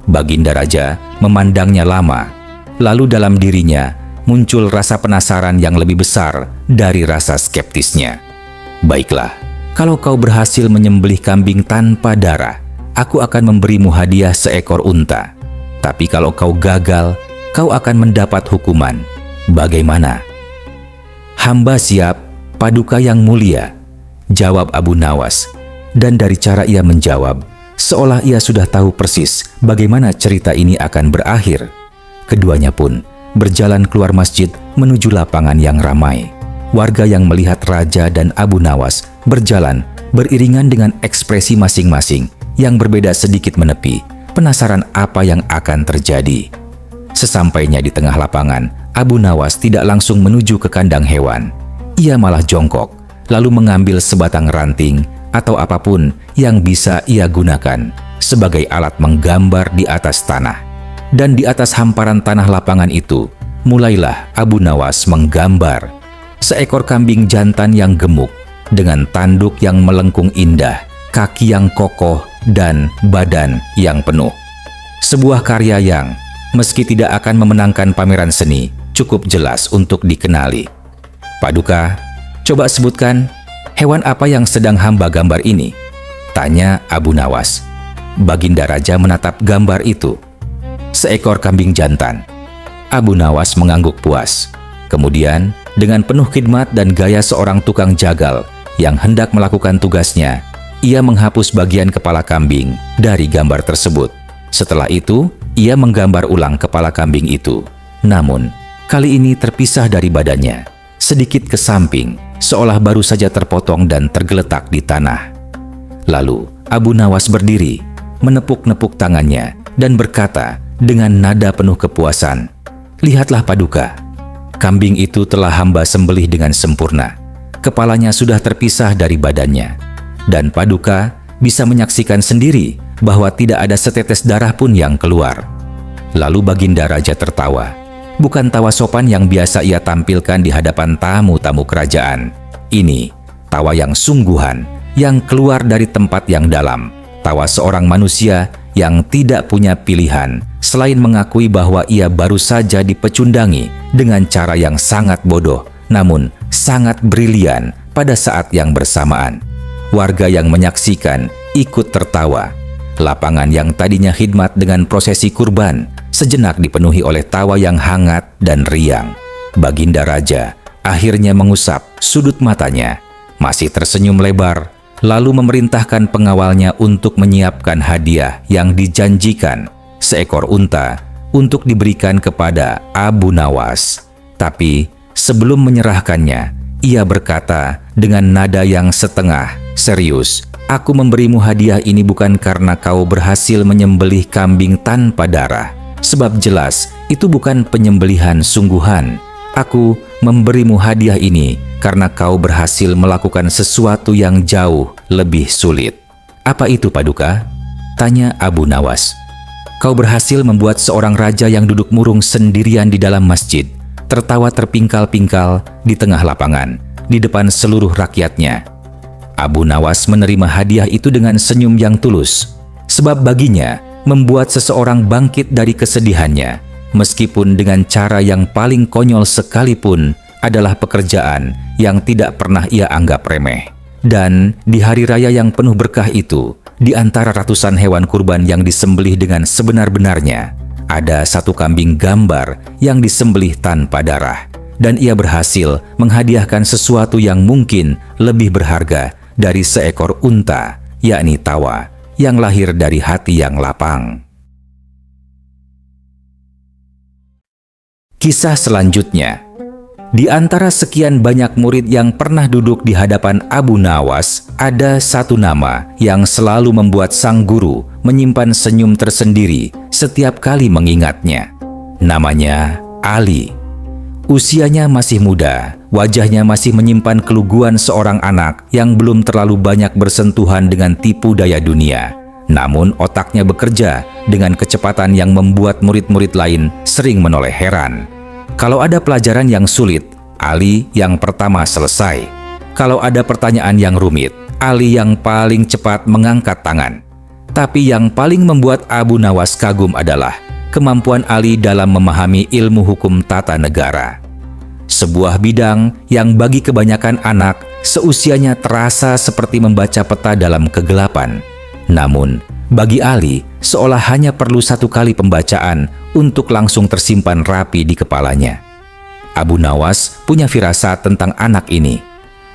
Baginda Raja memandangnya lama, lalu dalam dirinya muncul rasa penasaran yang lebih besar dari rasa skeptisnya. "Baiklah, kalau kau berhasil menyembelih kambing tanpa darah, aku akan memberimu hadiah seekor unta. Tapi kalau kau gagal, kau akan mendapat hukuman. Bagaimana?" "Hamba siap, Paduka yang mulia," jawab Abu Nawas. Dan dari cara ia menjawab, seolah ia sudah tahu persis bagaimana cerita ini akan berakhir. Keduanya pun berjalan keluar masjid menuju lapangan yang ramai. Warga yang melihat Raja dan Abu Nawas berjalan beriringan dengan ekspresi masing-masing yang berbeda sedikit menepi, penasaran apa yang akan terjadi. Sesampainya di tengah lapangan, Abu Nawas tidak langsung menuju ke kandang hewan. Ia malah jongkok, lalu mengambil sebatang ranting atau apapun yang bisa ia gunakan sebagai alat menggambar di atas tanah. Dan di atas hamparan tanah lapangan itu, mulailah Abu Nawas menggambar seekor kambing jantan yang gemuk dengan tanduk yang melengkung indah, kaki yang kokoh, dan badan yang penuh. Sebuah karya yang, meski tidak akan memenangkan pameran seni, cukup jelas untuk dikenali. "Paduka, coba sebutkan hewan apa yang sedang hamba gambar ini?" tanya Abu Nawas. Baginda Raja menatap gambar itu. "Seekor kambing jantan." Abu Nawas mengangguk puas. Kemudian, dengan penuh khidmat dan gaya seorang tukang jagal yang hendak melakukan tugasnya, ia menghapus bagian kepala kambing dari gambar tersebut. Setelah itu, ia menggambar ulang kepala kambing itu. Namun, kali ini terpisah dari badannya, sedikit ke samping, seolah baru saja terpotong dan tergeletak di tanah. Lalu, Abu Nawas berdiri, menepuk-nepuk tangannya, dan berkata dengan nada penuh kepuasan, "Lihatlah Paduka, kambing itu telah hamba sembelih dengan sempurna. Kepalanya sudah terpisah dari badannya. Dan Paduka bisa menyaksikan sendiri bahwa tidak ada setetes darah pun yang keluar." Lalu Baginda Raja tertawa. Bukan tawa sopan yang biasa ia tampilkan di hadapan tamu-tamu kerajaan. Ini tawa yang sungguhan, yang keluar dari tempat yang dalam. Tawa seorang manusia yang tidak punya pilihan selain mengakui bahwa ia baru saja dipecundangi dengan cara yang sangat bodoh, namun sangat brilian pada saat yang bersamaan. Warga yang menyaksikan ikut tertawa. Lapangan yang tadinya khidmat dengan prosesi kurban sejenak dipenuhi oleh tawa yang hangat dan riang. Baginda Raja akhirnya mengusap sudut matanya, masih tersenyum lebar, lalu memerintahkan pengawalnya untuk menyiapkan hadiah yang dijanjikan, seekor unta, untuk diberikan kepada Abu Nawas. Tapi sebelum menyerahkannya, ia berkata dengan nada yang setengah serius, "Aku memberimu hadiah ini bukan karena kau berhasil menyembelih kambing tanpa darah, sebab jelas itu bukan penyembelihan sungguhan. Aku memberimu hadiah ini karena kau berhasil melakukan sesuatu yang jauh lebih sulit." "Apa itu Paduka?" tanya Abu Nawas. "Kau berhasil membuat seorang raja yang duduk murung sendirian di dalam masjid tertawa terpingkal-pingkal di tengah lapangan, di depan seluruh rakyatnya." Abu Nawas menerima hadiah itu dengan senyum yang tulus, sebab baginya membuat seseorang bangkit dari kesedihannya, meskipun dengan cara yang paling konyol sekalipun, adalah pekerjaan yang tidak pernah ia anggap remeh. Dan di hari raya yang penuh berkah itu, di antara ratusan hewan kurban yang disembelih dengan sebenar-benarnya, ada satu kambing gambar yang disembelih tanpa darah. Dan ia berhasil menghadiahkan sesuatu yang mungkin lebih berharga dari seekor unta, yakni tawa yang lahir dari hati yang lapang. Kisah selanjutnya. Di antara sekian banyak murid yang pernah duduk di hadapan Abu Nawas, ada satu nama yang selalu membuat sang guru menyimpan senyum tersendiri setiap kali mengingatnya. Namanya Ali. Usianya masih muda, wajahnya masih menyimpan keluguan seorang anak yang belum terlalu banyak bersentuhan dengan tipu daya dunia. Namun otaknya bekerja dengan kecepatan yang membuat murid-murid lain sering menoleh heran. Kalau ada pelajaran yang sulit, Ali yang pertama selesai. Kalau ada pertanyaan yang rumit, Ali yang paling cepat mengangkat tangan. Tapi yang paling membuat Abu Nawas kagum adalah kemampuan Ali dalam memahami ilmu hukum tata negara. sebuah bidang yang bagi kebanyakan anak seusianya terasa seperti membaca peta dalam kegelapan. Namun, bagi Ali, seolah hanya perlu satu kali pembacaan untuk langsung tersimpan rapi di kepalanya. Abu Nawas punya firasat tentang anak ini.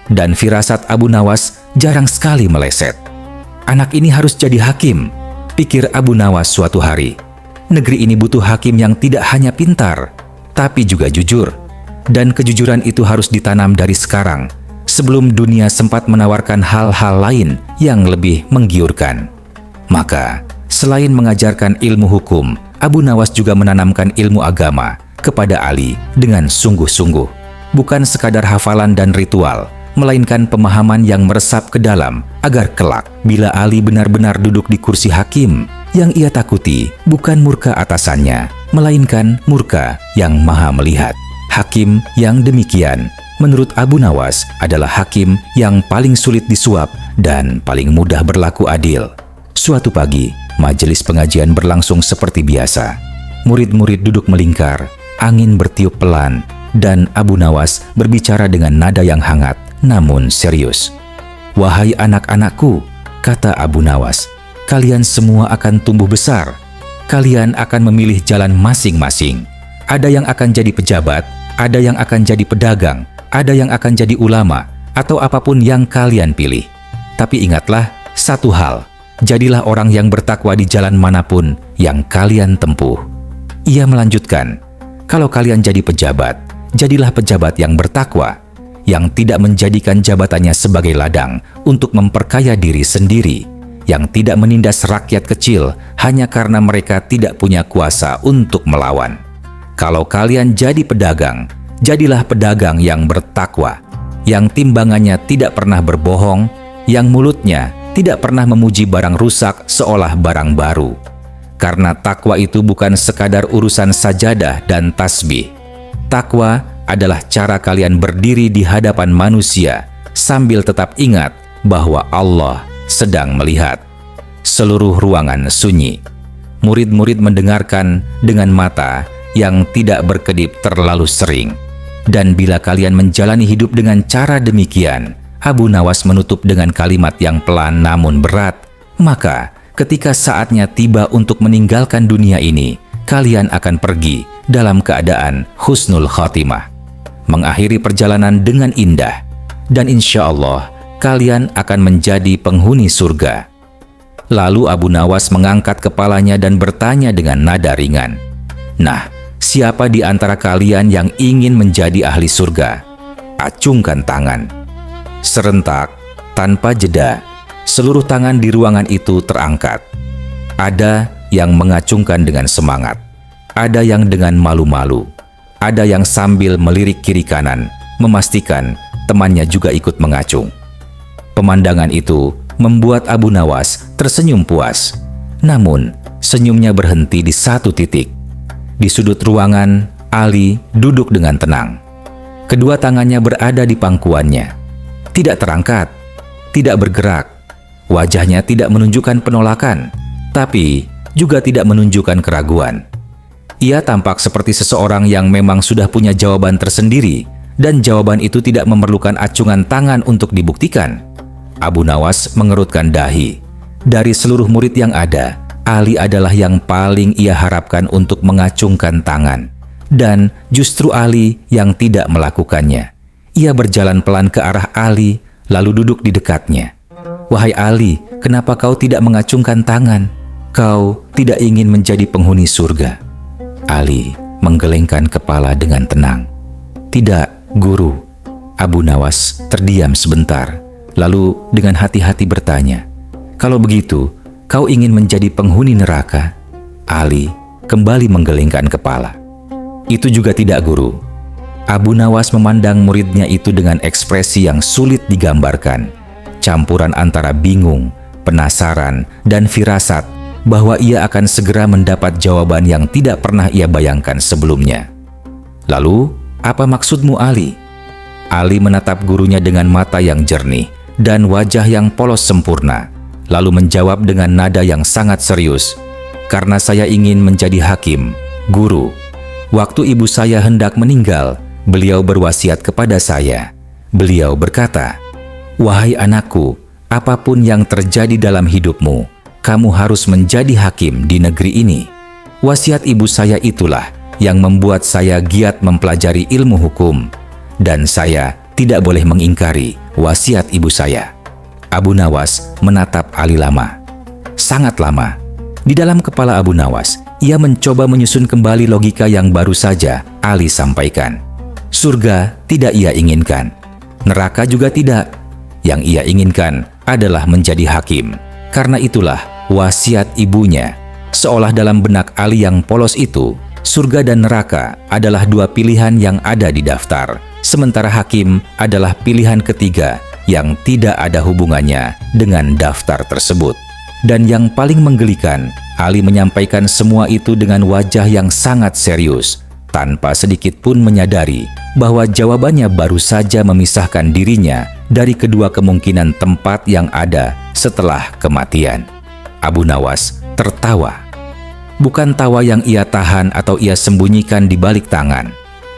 Dan firasat Abu Nawas jarang sekali meleset. Anak ini harus jadi hakim, pikir Abu Nawas suatu hari. Negeri ini butuh hakim yang tidak hanya pintar, tapi juga jujur. Dan kejujuran itu harus ditanam dari sekarang, sebelum dunia sempat menawarkan hal-hal lain yang lebih menggiurkan. Maka, selain mengajarkan ilmu hukum, Abu Nawas juga menanamkan ilmu agama kepada Ali dengan sungguh-sungguh. Bukan sekadar hafalan dan ritual, melainkan pemahaman yang meresap ke dalam agar kelak bila Ali benar-benar duduk di kursi hakim, yang ia takuti bukan murka atasannya, melainkan murka yang maha melihat. Hakim yang demikian, menurut Abu Nawas, adalah hakim yang paling sulit disuap dan paling mudah berlaku adil. Suatu pagi, majelis pengajian berlangsung seperti biasa. Murid-murid duduk melingkar, angin bertiup pelan, dan Abu Nawas berbicara dengan nada yang hangat namun serius. "Wahai anak-anakku," kata Abu Nawas, "kalian semua akan tumbuh besar. Kalian akan memilih jalan masing-masing. Ada yang akan jadi pejabat, ada yang akan jadi pedagang, ada yang akan jadi ulama, atau apapun yang kalian pilih. Tapi ingatlah satu hal, jadilah orang yang bertakwa di jalan manapun yang kalian tempuh." Ia melanjutkan, "Kalau kalian jadi pejabat, jadilah pejabat yang bertakwa, yang tidak menjadikan jabatannya sebagai ladang untuk memperkaya diri sendiri, yang tidak menindas rakyat kecil hanya karena mereka tidak punya kuasa untuk melawan. Kalau kalian jadi pedagang, jadilah pedagang yang bertakwa, yang timbangannya tidak pernah berbohong, yang mulutnya tidak pernah memuji barang rusak seolah barang baru. Karena takwa itu bukan sekadar urusan sajadah dan tasbih. Takwa adalah cara kalian berdiri di hadapan manusia sambil tetap ingat bahwa Allah sedang melihat." Seluruh ruangan sunyi. Murid-murid mendengarkan dengan mata yang tidak berkedip terlalu sering. Dan bila kalian menjalani hidup dengan cara demikian, Abu Nawas menutup dengan kalimat yang pelan namun berat, maka ketika saatnya tiba untuk meninggalkan dunia ini, kalian akan pergi dalam keadaan husnul khatimah, mengakhiri perjalanan dengan indah, dan insya Allah kalian akan menjadi penghuni surga. Lalu Abu Nawas mengangkat kepalanya dan bertanya dengan nada ringan, "Nah, siapa di antara kalian yang ingin menjadi ahli surga? Acungkan tangan." Serentak, tanpa jeda, seluruh tangan di ruangan itu terangkat. Ada yang mengacungkan dengan semangat, ada yang dengan malu-malu, ada yang sambil melirik kiri kanan, memastikan temannya juga ikut mengacung. Pemandangan itu membuat Abu Nawas tersenyum puas. Namun, senyumnya berhenti di satu titik. Di sudut ruangan, Ali duduk dengan tenang. Kedua tangannya berada di pangkuannya. Tidak terangkat, tidak bergerak. Wajahnya tidak menunjukkan penolakan, tapi juga tidak menunjukkan keraguan. Ia tampak seperti seseorang yang memang sudah punya jawaban tersendiri, dan jawaban itu tidak memerlukan acungan tangan untuk dibuktikan. Abu Nawas mengerutkan dahi. Dari seluruh murid yang ada, Ali adalah yang paling ia harapkan untuk mengacungkan tangan. Dan justru Ali yang tidak melakukannya. Ia berjalan pelan ke arah Ali, lalu duduk di dekatnya. "Wahai Ali, kenapa kau tidak mengacungkan tangan? Kau tidak ingin menjadi penghuni surga?" Ali menggelengkan kepala dengan tenang. "Tidak, Guru." Abu Nawas terdiam sebentar, lalu dengan hati-hati bertanya, "Kalau begitu, kau ingin menjadi penghuni neraka?" Ali kembali menggelengkan kepala. "Itu juga tidak, Guru." Abu Nawas memandang muridnya itu dengan ekspresi yang sulit digambarkan. Campuran antara bingung, penasaran, dan firasat bahwa ia akan segera mendapat jawaban yang tidak pernah ia bayangkan sebelumnya. "Lalu, apa maksudmu, Ali?" Ali menatap gurunya dengan mata yang jernih dan wajah yang polos sempurna, lalu menjawab dengan nada yang sangat serius, "Karena saya ingin menjadi hakim, Guru. Waktu ibu saya hendak meninggal, beliau berwasiat kepada saya. Beliau berkata, "Wahai anakku, apapun yang terjadi dalam hidupmu, kamu harus menjadi hakim di negeri ini." Wasiat ibu saya itulah yang membuat saya giat mempelajari ilmu hukum, dan saya tidak boleh mengingkari wasiat ibu saya. Abu Nawas menatap Ali lama, sangat lama. Di dalam kepala Abu Nawas, ia mencoba menyusun kembali logika yang baru saja Ali sampaikan. Surga tidak ia inginkan, neraka juga tidak. Yang ia inginkan adalah menjadi hakim. Karena itulah wasiat ibunya. Seolah dalam benak Ali yang polos itu, surga dan neraka adalah dua pilihan yang ada di daftar, sementara hakim adalah pilihan ketiga yang tidak ada hubungannya dengan daftar tersebut. Dan yang paling menggelikan, Ali menyampaikan semua itu dengan wajah yang sangat serius, tanpa sedikit pun menyadari bahwa jawabannya baru saja memisahkan dirinya dari kedua kemungkinan tempat yang ada setelah kematian. Abu Nawas tertawa. Bukan tawa yang ia tahan atau ia sembunyikan di balik tangan,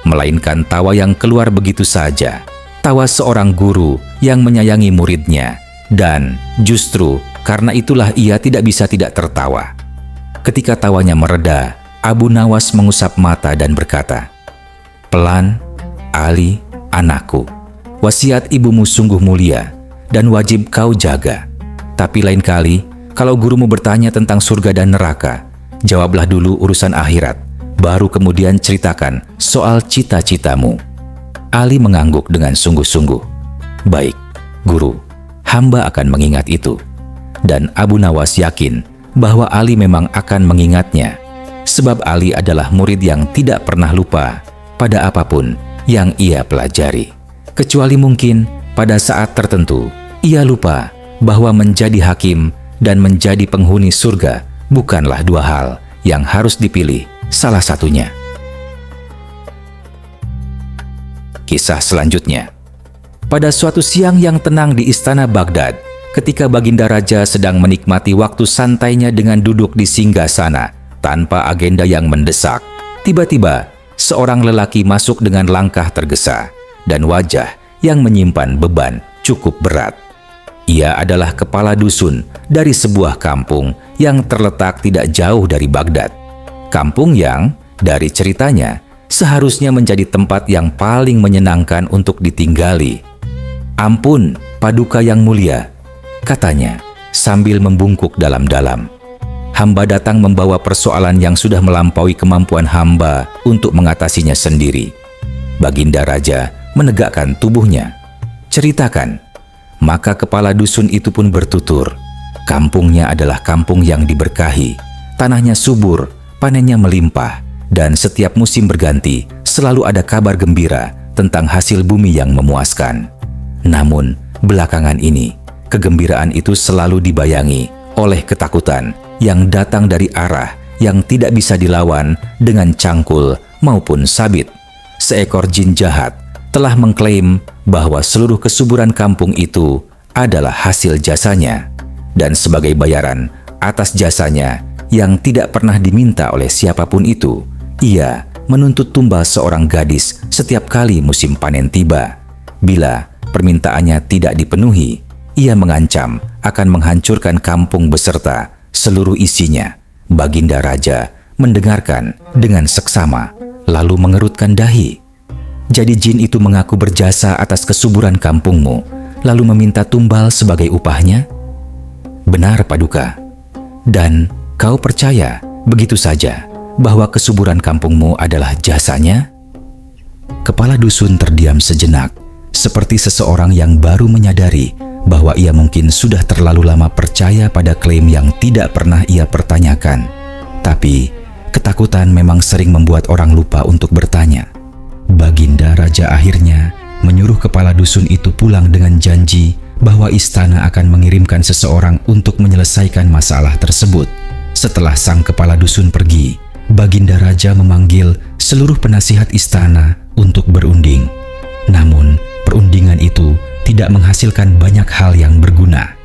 melainkan tawa yang keluar begitu saja. Tawa seorang guru yang menyayangi muridnya, dan justru karena itulah ia tidak bisa tidak tertawa. Ketika tawanya mereda, Abu Nawas mengusap mata dan berkata, "Pelan, Ali, anakku. Wasiat ibumu sungguh mulia dan wajib kau jaga. Tapi lain kali, kalau gurumu bertanya tentang surga dan neraka, jawablah dulu urusan akhirat, baru kemudian ceritakan soal cita-citamu." Ali mengangguk dengan sungguh-sungguh. "Baik, guru, hamba akan mengingat itu." Dan Abu Nawas yakin bahwa Ali memang akan mengingatnya, sebab Ali adalah murid yang tidak pernah lupa pada apapun yang ia pelajari. Kecuali mungkin pada saat tertentu, ia lupa bahwa menjadi hakim dan menjadi penghuni surga bukanlah dua hal yang harus dipilih salah satunya. Kisah selanjutnya. Pada suatu siang yang tenang di istana Baghdad, ketika Baginda Raja sedang menikmati waktu santainya dengan duduk di singgasana tanpa agenda yang mendesak, tiba-tiba seorang lelaki masuk dengan langkah tergesa dan wajah yang menyimpan beban cukup berat. Ia adalah kepala dusun dari sebuah kampung yang terletak tidak jauh dari Baghdad. Kampung yang, dari ceritanya, seharusnya menjadi tempat yang paling menyenangkan untuk ditinggali. "Ampun, Paduka yang mulia," katanya sambil membungkuk dalam-dalam. "Hamba datang membawa persoalan yang sudah melampaui kemampuan hamba untuk mengatasinya sendiri." Baginda Raja menegakkan tubuhnya. "Ceritakan." Maka kepala dusun itu pun bertutur. Kampungnya adalah kampung yang diberkahi. Tanahnya subur, panennya melimpah, dan setiap musim berganti selalu ada kabar gembira tentang hasil bumi yang memuaskan. Namun, belakangan ini, kegembiraan itu selalu dibayangi oleh ketakutan yang datang dari arah yang tidak bisa dilawan dengan cangkul maupun sabit. Seekor jin jahat telah mengklaim bahwa seluruh kesuburan kampung itu adalah hasil jasanya, dan sebagai bayaran atas jasanya yang tidak pernah diminta oleh siapapun itu, ia menuntut tumbal seorang gadis setiap kali musim panen tiba. Bila permintaannya tidak dipenuhi, ia mengancam akan menghancurkan kampung beserta seluruh isinya. Baginda Raja mendengarkan dengan seksama, lalu mengerutkan dahi. "Jadi jin itu mengaku berjasa atas kesuburan kampungmu, lalu meminta tumbal sebagai upahnya?" "Benar, Paduka." "Dan kau percaya begitu saja bahwa kesuburan kampungmu adalah jasanya?" Kepala dusun terdiam sejenak, seperti seseorang yang baru menyadari bahwa ia mungkin sudah terlalu lama percaya pada klaim yang tidak pernah ia pertanyakan. Tapi, ketakutan memang sering membuat orang lupa untuk bertanya. Baginda Raja akhirnya menyuruh kepala dusun itu pulang dengan janji bahwa istana akan mengirimkan seseorang untuk menyelesaikan masalah tersebut. Setelah sang kepala dusun pergi, Baginda Raja memanggil seluruh penasihat istana untuk berunding. Namun, perundingan itu tidak menghasilkan banyak hal yang berguna.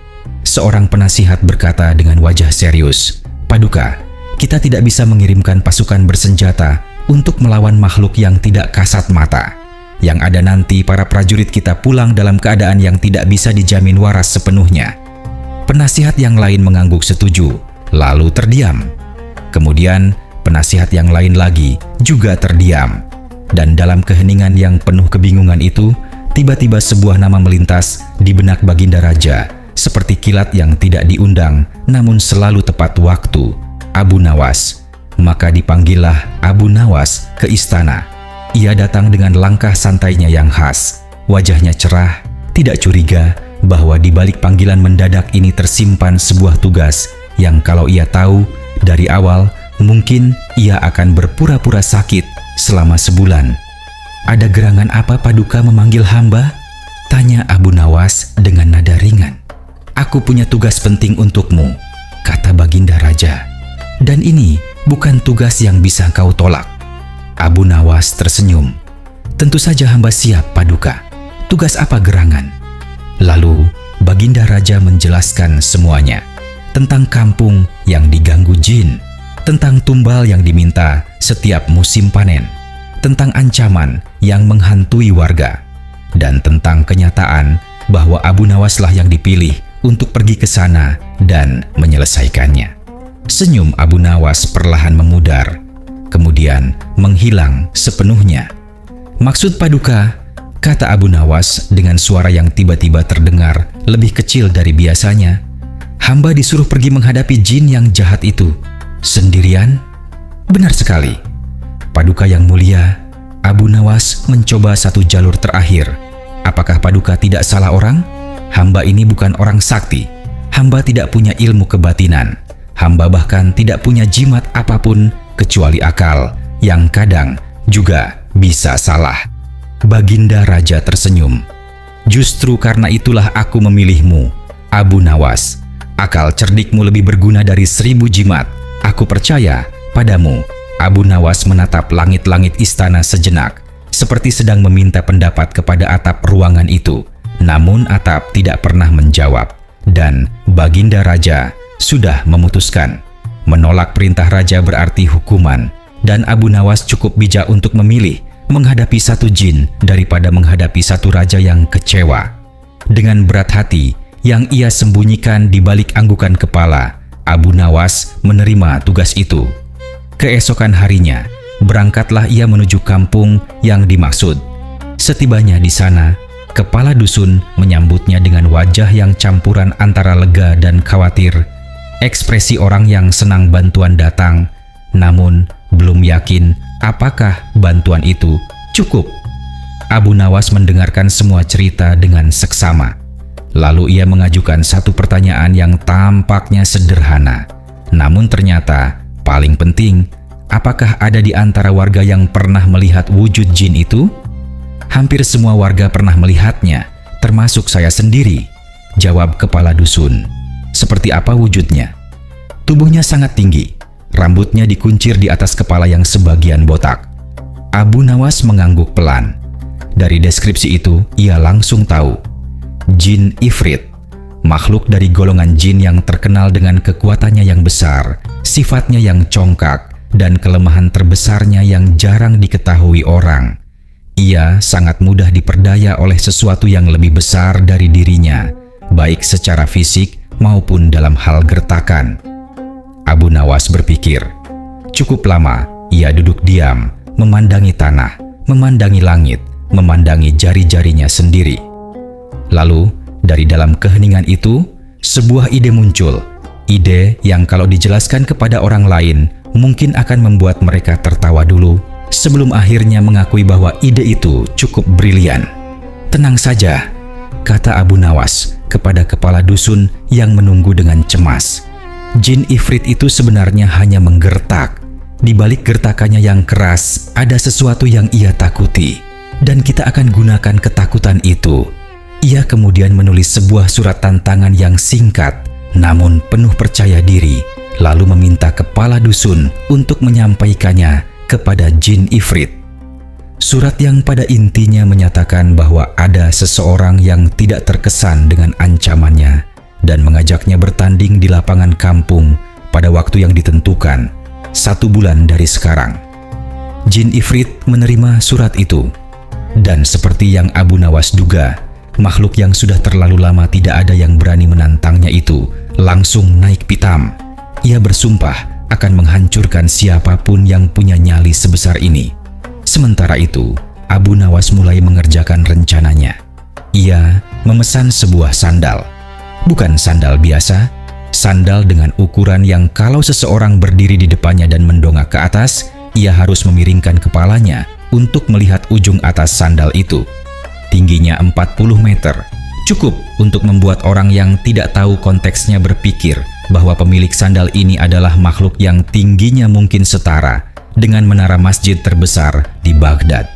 Seorang penasihat berkata dengan wajah serius, "Paduka, kita tidak bisa mengirimkan pasukan bersenjata untuk melawan makhluk yang tidak kasat mata. Yang ada nanti para prajurit kita pulang dalam keadaan yang tidak bisa dijamin waras sepenuhnya. Penasihat yang lain mengangguk setuju, lalu terdiam. Kemudian penasihat yang lain lagi juga terdiam. Dan dalam keheningan yang penuh kebingungan itu, tiba-tiba sebuah nama melintas di benak Baginda Raja, seperti kilat yang tidak diundang namun selalu tepat waktu. Abu Nawas. Maka dipanggillah Abu Nawas ke istana. Ia datang dengan langkah santainya yang khas. Wajahnya cerah, tidak curiga bahwa di balik panggilan mendadak ini tersimpan sebuah tugas yang kalau ia tahu dari awal, mungkin ia akan berpura-pura sakit selama sebulan. "Ada gerangan apa Paduka memanggil hamba?" tanya Abu Nawas dengan nada ringan. "Aku punya tugas penting untukmu," kata Baginda Raja. "Dan ini bukan tugas yang bisa kau tolak." Abu Nawas tersenyum. "Tentu saja hamba siap, Paduka. Tugas apa gerangan?" Lalu Baginda Raja menjelaskan semuanya. Tentang kampung yang diganggu jin, tentang tumbal yang diminta setiap musim panen, tentang ancaman yang menghantui warga, dan tentang kenyataan bahwa Abu Nawaslah yang dipilih untuk pergi ke sana dan menyelesaikannya. Senyum Abu Nawas perlahan memudar, kemudian menghilang sepenuhnya. "Maksud Paduka," kata Abu Nawas dengan suara yang tiba-tiba terdengar lebih kecil dari biasanya, "hamba disuruh pergi menghadapi jin yang jahat itu. Sendirian?" "Benar sekali, Paduka yang mulia." Abu Nawas mencoba satu jalur terakhir. "Apakah Paduka tidak salah orang? Hamba ini bukan orang sakti. Hamba tidak punya ilmu kebatinan. Hamba bahkan tidak punya jimat apapun kecuali akal yang kadang juga bisa salah." Baginda Raja tersenyum. "Justru karena itulah aku memilihmu, Abu Nawas. Akal cerdikmu lebih berguna dari 1000 jimat. Aku percaya padamu." Abu Nawas menatap langit-langit istana sejenak, seperti sedang meminta pendapat kepada atap ruangan itu. Namun atap tidak pernah menjawab, dan Baginda Raja sudah memutuskan. Menolak perintah raja berarti hukuman, dan Abu Nawas cukup bijak untuk memilih menghadapi satu jin daripada menghadapi satu raja yang kecewa. Dengan berat hati yang ia sembunyikan di balik anggukan kepala, Abu Nawas menerima tugas itu. Keesokan harinya, berangkatlah ia menuju kampung yang dimaksud. Setibanya di sana, kepala dusun menyambutnya dengan wajah yang campuran antara lega dan khawatir. Ekspresi orang yang senang bantuan datang, namun belum yakin apakah bantuan itu cukup. Abu Nawas mendengarkan semua cerita dengan seksama. Lalu ia mengajukan satu pertanyaan yang tampaknya sederhana, namun ternyata paling penting. "Apakah ada di antara warga yang pernah melihat wujud jin itu?" "Hampir semua warga pernah melihatnya, termasuk saya sendiri," jawab kepala dusun. "Seperti apa wujudnya?" "Tubuhnya sangat tinggi, rambutnya dikuncir di atas kepala yang sebagian botak." Abu Nawas mengangguk pelan. Dari deskripsi itu, ia langsung tahu. Jin Ifrit, makhluk dari golongan jin yang terkenal dengan kekuatannya yang besar, sifatnya yang congkak, dan kelemahan terbesarnya yang jarang diketahui orang. Ia sangat mudah diperdaya oleh sesuatu yang lebih besar dari dirinya, baik secara fisik maupun dalam hal gertakan. Abu Nawas berpikir. Cukup lama ia duduk diam, memandangi tanah, memandangi langit, memandangi jari-jarinya sendiri. Lalu, dari dalam keheningan itu, sebuah ide muncul. Ide yang kalau dijelaskan kepada orang lain, mungkin akan membuat mereka tertawa dulu, sebelum akhirnya mengakui bahwa ide itu cukup brilian. "Tenang saja," kata Abu Nawas kepada kepala dusun yang menunggu dengan cemas. Jin Ifrit itu sebenarnya hanya menggertak. Di balik gertakannya yang keras, ada sesuatu yang ia takuti, dan kita akan gunakan ketakutan itu. Ia kemudian menulis sebuah surat tantangan yang singkat, namun penuh percaya diri, lalu meminta kepala dusun untuk menyampaikannya kepada Jin Ifrit. Surat yang pada intinya menyatakan bahwa ada seseorang yang tidak terkesan dengan ancamannya dan mengajaknya bertanding di lapangan kampung pada waktu yang ditentukan, 1 bulan dari sekarang. Jin Ifrit menerima surat itu. Dan seperti yang Abu Nawas duga, makhluk yang sudah terlalu lama tidak ada yang berani menantangnya itu langsung naik pitam. Ia bersumpah akan menghancurkan siapapun yang punya nyali sebesar ini. Sementara itu, Abu Nawas mulai mengerjakan rencananya. Ia memesan sebuah sandal. Bukan sandal biasa, sandal dengan ukuran yang kalau seseorang berdiri di depannya dan mendongak ke atas, ia harus memiringkan kepalanya untuk melihat ujung atas sandal itu. Tingginya 40 meter, cukup untuk membuat orang yang tidak tahu konteksnya berpikir bahwa pemilik sandal ini adalah makhluk yang tingginya mungkin setara dengan menara masjid terbesar di Baghdad.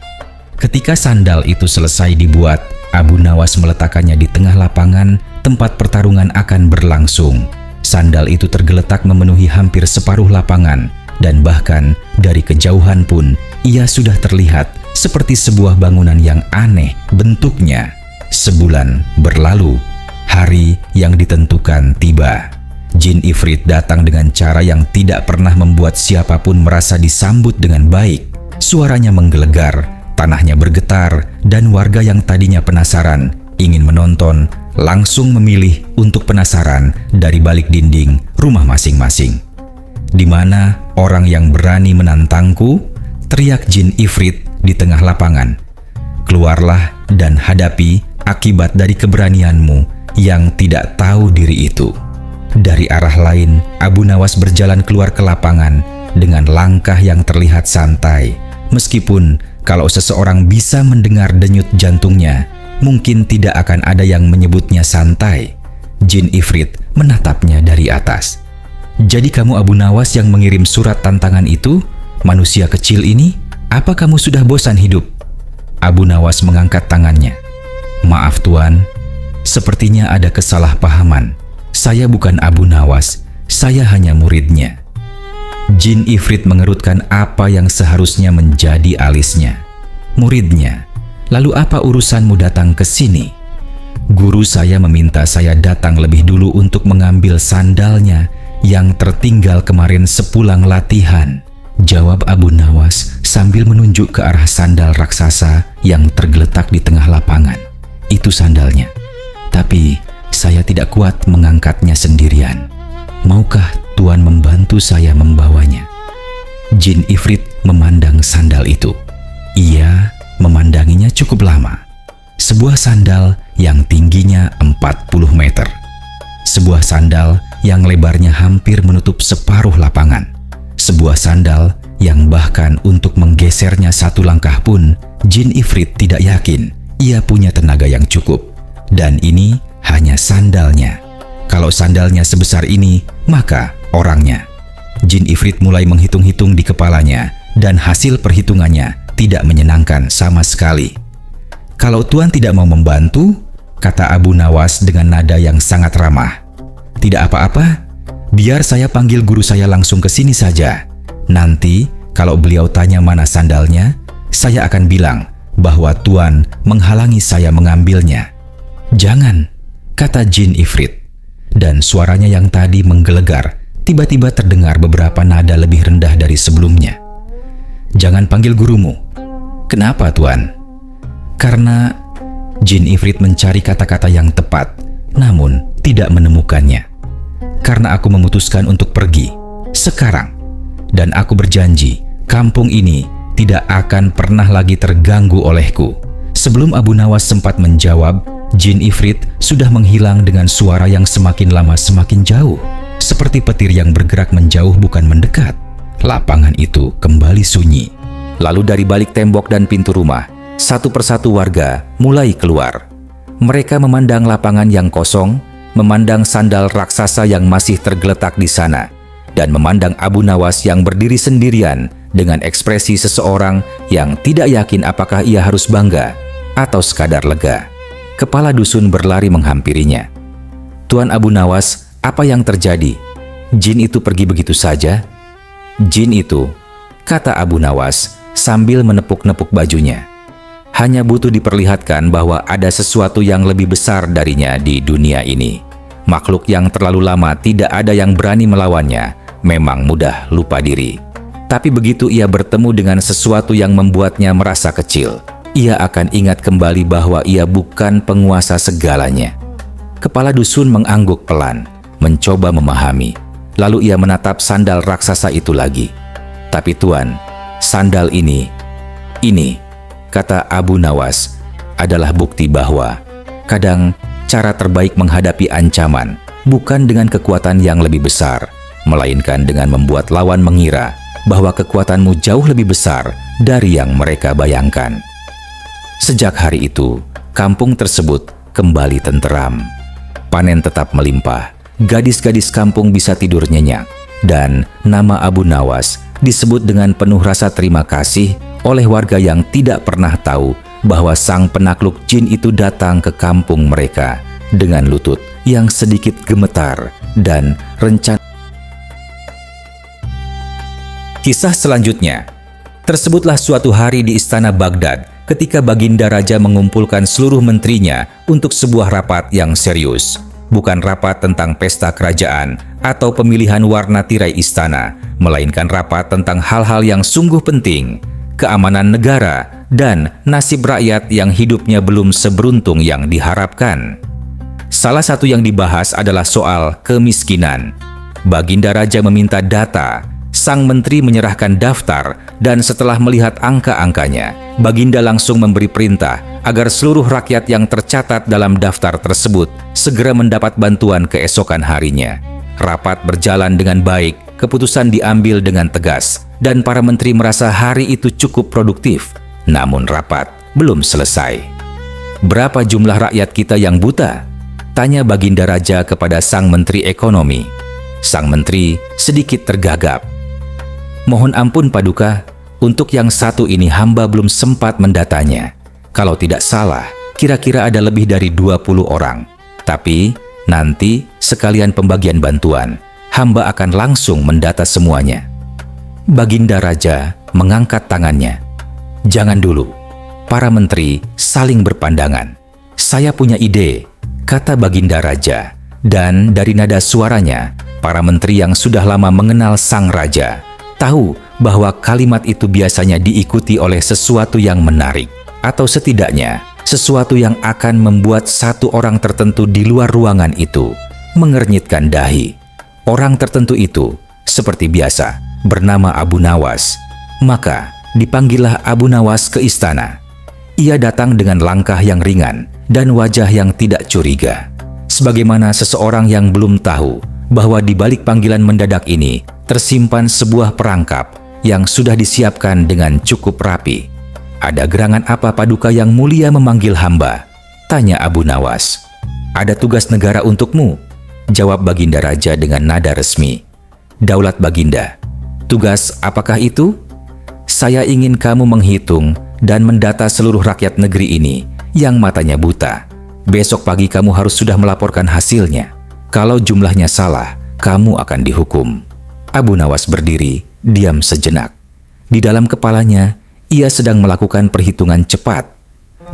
Ketika sandal itu selesai dibuat, Abu Nawas meletakkannya di tengah lapangan tempat pertarungan akan berlangsung. Sandal itu tergeletak memenuhi hampir separuh lapangan, dan bahkan dari kejauhan pun ia sudah terlihat seperti sebuah bangunan yang aneh bentuknya. Sebulan berlalu, hari yang ditentukan tiba. Jin Ifrit datang dengan cara yang tidak pernah membuat siapapun merasa disambut dengan baik. Suaranya menggelegar, tanahnya bergetar, dan warga yang tadinya penasaran ingin menonton langsung memilih untuk penasaran dari balik dinding rumah masing-masing. "Di mana orang yang berani menantangku?" teriak Jin Ifrit di tengah lapangan. "Keluarlah dan hadapi akibat dari keberanianmu yang tidak tahu diri itu." Dari arah lain, Abu Nawas berjalan keluar ke lapangan dengan langkah yang terlihat santai. Meskipun kalau seseorang bisa mendengar denyut jantungnya, mungkin tidak akan ada yang menyebutnya santai. Jin Ifrit menatapnya dari atas. "Jadi kamu Abu Nawas yang mengirim surat tantangan itu? Manusia kecil ini, apa kamu sudah bosan hidup?" Abu Nawas mengangkat tangannya. "Maaf Tuan, sepertinya ada kesalahpahaman. Saya bukan Abu Nawas, saya hanya muridnya." Jin Ifrit mengerutkan apa yang seharusnya menjadi alisnya. "Muridnya? Lalu apa urusanmu datang ke sini?" "Guru saya meminta saya datang lebih dulu untuk mengambil sandalnya yang tertinggal kemarin sepulang latihan," jawab Abu Nawas sambil menunjuk ke arah sandal raksasa yang tergeletak di tengah lapangan. "Itu sandalnya. Tapi saya tidak kuat mengangkatnya sendirian. Maukah Tuan membantu saya membawanya?" Jin Ifrit memandang sandal itu. Ia memandanginya cukup lama. Sebuah sandal yang tingginya 40 meter. Sebuah sandal yang lebarnya hampir menutup separuh lapangan. Sebuah sandal yang bahkan untuk menggesernya satu langkah pun, Jin Ifrit tidak yakin ia punya tenaga yang cukup. Dan ini hanya sandalnya. Kalau sandalnya sebesar ini, maka orangnya. Jin Ifrit mulai menghitung-hitung di kepalanya, dan hasil perhitungannya tidak menyenangkan sama sekali. "Kalau Tuan tidak mau membantu," kata Abu Nawas dengan nada yang sangat ramah, "tidak apa-apa, biar saya panggil guru saya langsung ke sini saja. Nanti kalau beliau tanya mana sandalnya, saya akan bilang bahwa Tuan menghalangi saya mengambilnya." "Jangan," kata Jin Ifrit. Dan suaranya yang tadi menggelegar tiba-tiba terdengar beberapa nada lebih rendah dari sebelumnya. "Jangan panggil gurumu." "Kenapa Tuan?" "Karena..." Jin Ifrit mencari kata-kata yang tepat, namun tidak menemukannya. "Karena aku memutuskan untuk pergi sekarang. Dan aku berjanji kampung ini tidak akan pernah lagi terganggu olehku." Sebelum Abu Nawas sempat menjawab, Jin Ifrit sudah menghilang dengan suara yang semakin lama semakin jauh, seperti petir yang bergerak menjauh bukan mendekat. Lapangan itu kembali sunyi. Lalu dari balik tembok dan pintu rumah, satu persatu warga mulai keluar. Mereka memandang lapangan yang kosong, memandang sandal raksasa yang masih tergeletak di sana, dan memandang Abu Nawas yang berdiri sendirian dengan ekspresi seseorang yang tidak yakin apakah ia harus bangga atau sekadar lega. Kepala dusun berlari menghampirinya. "Tuan Abu Nawas, apa yang terjadi? Jin itu pergi begitu saja?" "Jin itu," kata Abu Nawas sambil menepuk-nepuk bajunya, "hanya butuh diperlihatkan bahwa ada sesuatu yang lebih besar darinya di dunia ini. Makhluk yang terlalu lama tidak ada yang berani melawannya, memang mudah lupa diri. Tapi begitu ia bertemu dengan sesuatu yang membuatnya merasa kecil, ia akan ingat kembali bahwa ia bukan penguasa segalanya. Kepala dusun mengangguk pelan, mencoba memahami. Lalu ia menatap sandal raksasa itu lagi. Tapi Tuan, sandal ini, kata Abu Nawas, adalah bukti bahwa kadang cara terbaik menghadapi ancaman bukan dengan kekuatan yang lebih besar, melainkan dengan membuat lawan mengira bahwa kekuatanmu jauh lebih besar dari yang mereka bayangkan. Sejak hari itu, kampung tersebut kembali tenteram. Panen tetap melimpah, gadis-gadis kampung bisa tidur nyenyak, dan nama Abu Nawas disebut dengan penuh rasa terima kasih oleh warga yang tidak pernah tahu bahwa sang penakluk jin itu datang ke kampung mereka dengan lutut yang sedikit gemetar dan rencana. Kisah selanjutnya, tersebutlah suatu hari di istana Baghdad ketika Baginda Raja mengumpulkan seluruh menterinya untuk sebuah rapat yang serius. Bukan rapat tentang pesta kerajaan atau pemilihan warna tirai istana, melainkan rapat tentang hal-hal yang sungguh penting, keamanan negara, dan nasib rakyat yang hidupnya belum seberuntung yang diharapkan. Salah satu yang dibahas adalah soal kemiskinan. Baginda Raja meminta data. Sang menteri menyerahkan daftar, dan setelah melihat angka-angkanya, Baginda langsung memberi perintah agar seluruh rakyat yang tercatat dalam daftar tersebut segera mendapat bantuan keesokan harinya. Rapat berjalan dengan baik, keputusan diambil dengan tegas, dan para menteri merasa hari itu cukup produktif. Namun rapat belum selesai. "Berapa jumlah rakyat kita yang buta?" tanya Baginda Raja kepada sang menteri ekonomi. Sang menteri sedikit tergagap. "Mohon ampun Paduka, untuk yang satu ini hamba belum sempat mendatanya. Kalau tidak salah, kira-kira ada lebih dari 20 orang. Tapi nanti sekalian pembagian bantuan, hamba akan langsung mendata semuanya." Baginda Raja mengangkat tangannya. "Jangan dulu." Para menteri saling berpandangan. "Saya punya ide," kata Baginda Raja. Dan dari nada suaranya, para menteri yang sudah lama mengenal sang raja tahu bahwa kalimat itu biasanya diikuti oleh sesuatu yang menarik, atau setidaknya sesuatu yang akan membuat satu orang tertentu di luar ruangan itu mengernyitkan dahi. Orang tertentu itu, seperti biasa, bernama Abu Nawas. Maka dipanggillah Abu Nawas ke istana. Ia datang dengan langkah yang ringan dan wajah yang tidak curiga, sebagaimana seseorang yang belum tahu bahwa di balik panggilan mendadak ini tersimpan sebuah perangkap yang sudah disiapkan dengan cukup rapi. "Ada gerangan apa Paduka yang mulia memanggil hamba?" tanya Abu Nawas. "Ada tugas negara untukmu," jawab Baginda Raja dengan nada resmi. "Daulat Baginda." "Tugas apakah itu?" "Saya ingin kamu menghitung dan mendata seluruh rakyat negeri ini yang matanya buta. Besok pagi kamu harus sudah melaporkan hasilnya. Kalau jumlahnya salah, kamu akan dihukum." Abu Nawas berdiri, diam sejenak. Di dalam kepalanya, ia sedang melakukan perhitungan cepat.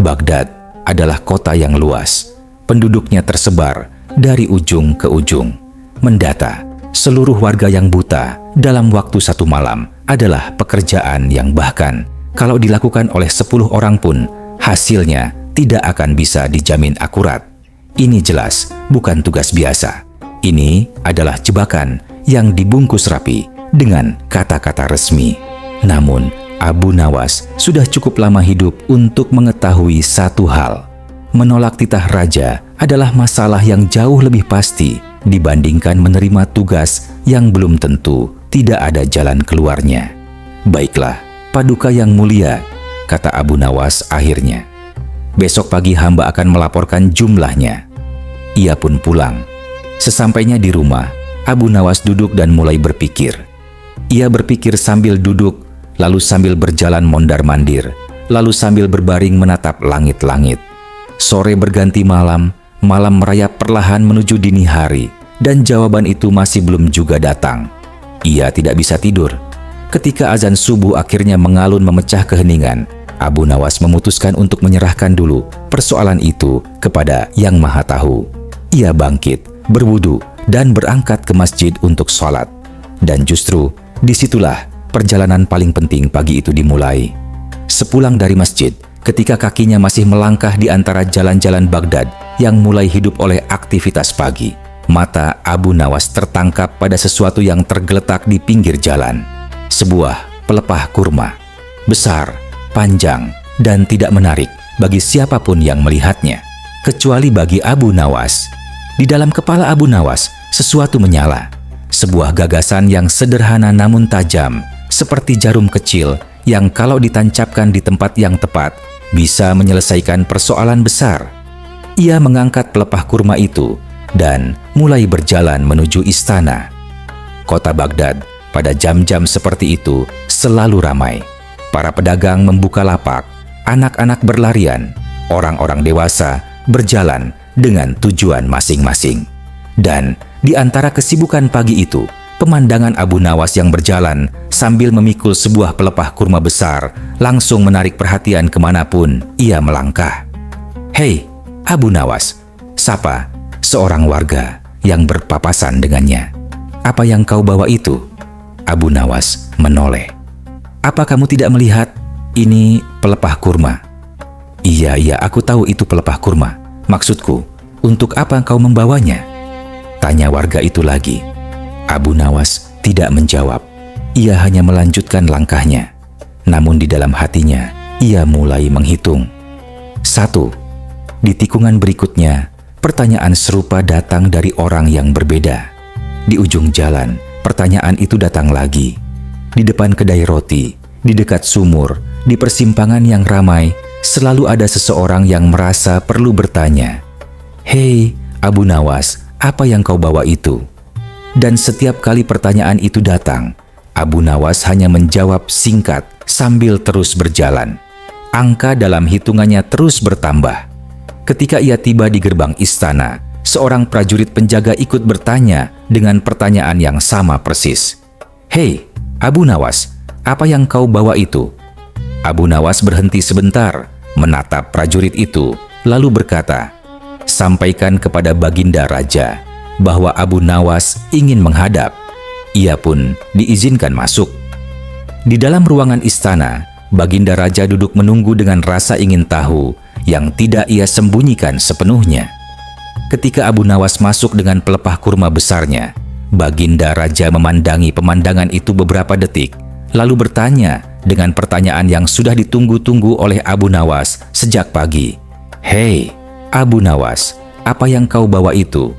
Baghdad adalah kota yang luas. Penduduknya tersebar dari ujung ke ujung. Mendata seluruh warga yang buta dalam waktu 1 malam adalah pekerjaan yang bahkan kalau dilakukan oleh 10 orang pun, hasilnya tidak akan bisa dijamin akurat. Ini jelas bukan tugas biasa. Ini adalah jebakan yang dibungkus rapi dengan kata-kata resmi. Namun, Abu Nawas sudah cukup lama hidup untuk mengetahui satu hal. Menolak titah raja adalah masalah yang jauh lebih pasti dibandingkan menerima tugas yang belum tentu tidak ada jalan keluarnya. "Baiklah, Paduka yang mulia," kata Abu Nawas akhirnya. "Besok pagi hamba akan melaporkan jumlahnya." Ia pun pulang. Sesampainya di rumah, Abu Nawas duduk dan mulai berpikir. Ia berpikir sambil duduk, lalu sambil berjalan mondar-mandir, lalu sambil berbaring menatap langit-langit. Sore berganti malam, malam merayap perlahan menuju dini hari, dan jawaban itu masih belum juga datang. Ia tidak bisa tidur. Ketika azan subuh akhirnya mengalun memecah keheningan, Abu Nawas memutuskan untuk menyerahkan dulu persoalan itu kepada Yang Maha Tahu. Ia bangkit, berwudu, dan berangkat ke masjid untuk sholat. Dan justru disitulah perjalanan paling penting pagi itu dimulai. Sepulang dari masjid, ketika kakinya masih melangkah di antara jalan-jalan Baghdad yang mulai hidup oleh aktivitas pagi. Mata Abu Nawas tertangkap pada sesuatu yang tergeletak di pinggir jalan. Sebuah pelepah kurma. Besar, panjang, dan tidak menarik bagi siapapun yang melihatnya, kecuali bagi Abu Nawas. Di dalam kepala Abu Nawas, sesuatu menyala. Sebuah gagasan yang sederhana namun tajam, seperti jarum kecil yang kalau ditancapkan di tempat yang tepat, bisa menyelesaikan persoalan besar. Ia mengangkat pelepah kurma itu dan mulai berjalan menuju istana. Kota Baghdad pada jam-jam seperti itu selalu ramai. Para pedagang membuka lapak, anak-anak berlarian, orang-orang dewasa berjalan dengan tujuan masing-masing. Dan di antara kesibukan pagi itu, pemandangan Abu Nawas yang berjalan sambil memikul sebuah pelepah kurma besar langsung menarik perhatian kemanapun ia melangkah. "Hei, Abu Nawas," sapa seorang warga yang berpapasan dengannya. "Apa yang kau bawa itu?" Abu Nawas menoleh. "Apa kamu tidak melihat? Ini pelepah kurma." Iya, aku tahu itu pelepah kurma. Maksudku, untuk apa kau membawanya?" tanya warga itu lagi. Abu Nawas tidak menjawab. Ia hanya melanjutkan langkahnya. Namun di dalam hatinya, ia mulai menghitung. 1. Di tikungan berikutnya, pertanyaan serupa datang dari orang yang berbeda. Di ujung jalan, pertanyaan itu datang lagi. Di depan kedai roti, di dekat sumur, di persimpangan yang ramai, selalu ada seseorang yang merasa perlu bertanya, "Hei, Abu Nawas, apa yang kau bawa itu?" Dan setiap kali pertanyaan itu datang, Abu Nawas hanya menjawab singkat sambil terus berjalan. Angka dalam hitungannya terus bertambah. Ketika ia tiba di gerbang istana, seorang prajurit penjaga ikut bertanya dengan pertanyaan yang sama persis. "Hei, Abu Nawas, apa yang kau bawa itu?" Abu Nawas berhenti sebentar, menatap prajurit itu, lalu berkata, "Sampaikan kepada Baginda Raja bahwa Abu Nawas ingin menghadap." Ia pun diizinkan masuk. Di dalam ruangan istana, Baginda Raja duduk menunggu dengan rasa ingin tahu yang tidak ia sembunyikan sepenuhnya. Ketika Abu Nawas masuk dengan pelepah kurma besarnya, Baginda Raja memandangi pemandangan itu beberapa detik, lalu bertanya dengan pertanyaan yang sudah ditunggu-tunggu oleh Abu Nawas sejak pagi. "Hei, Abu Nawas, apa yang kau bawa itu?"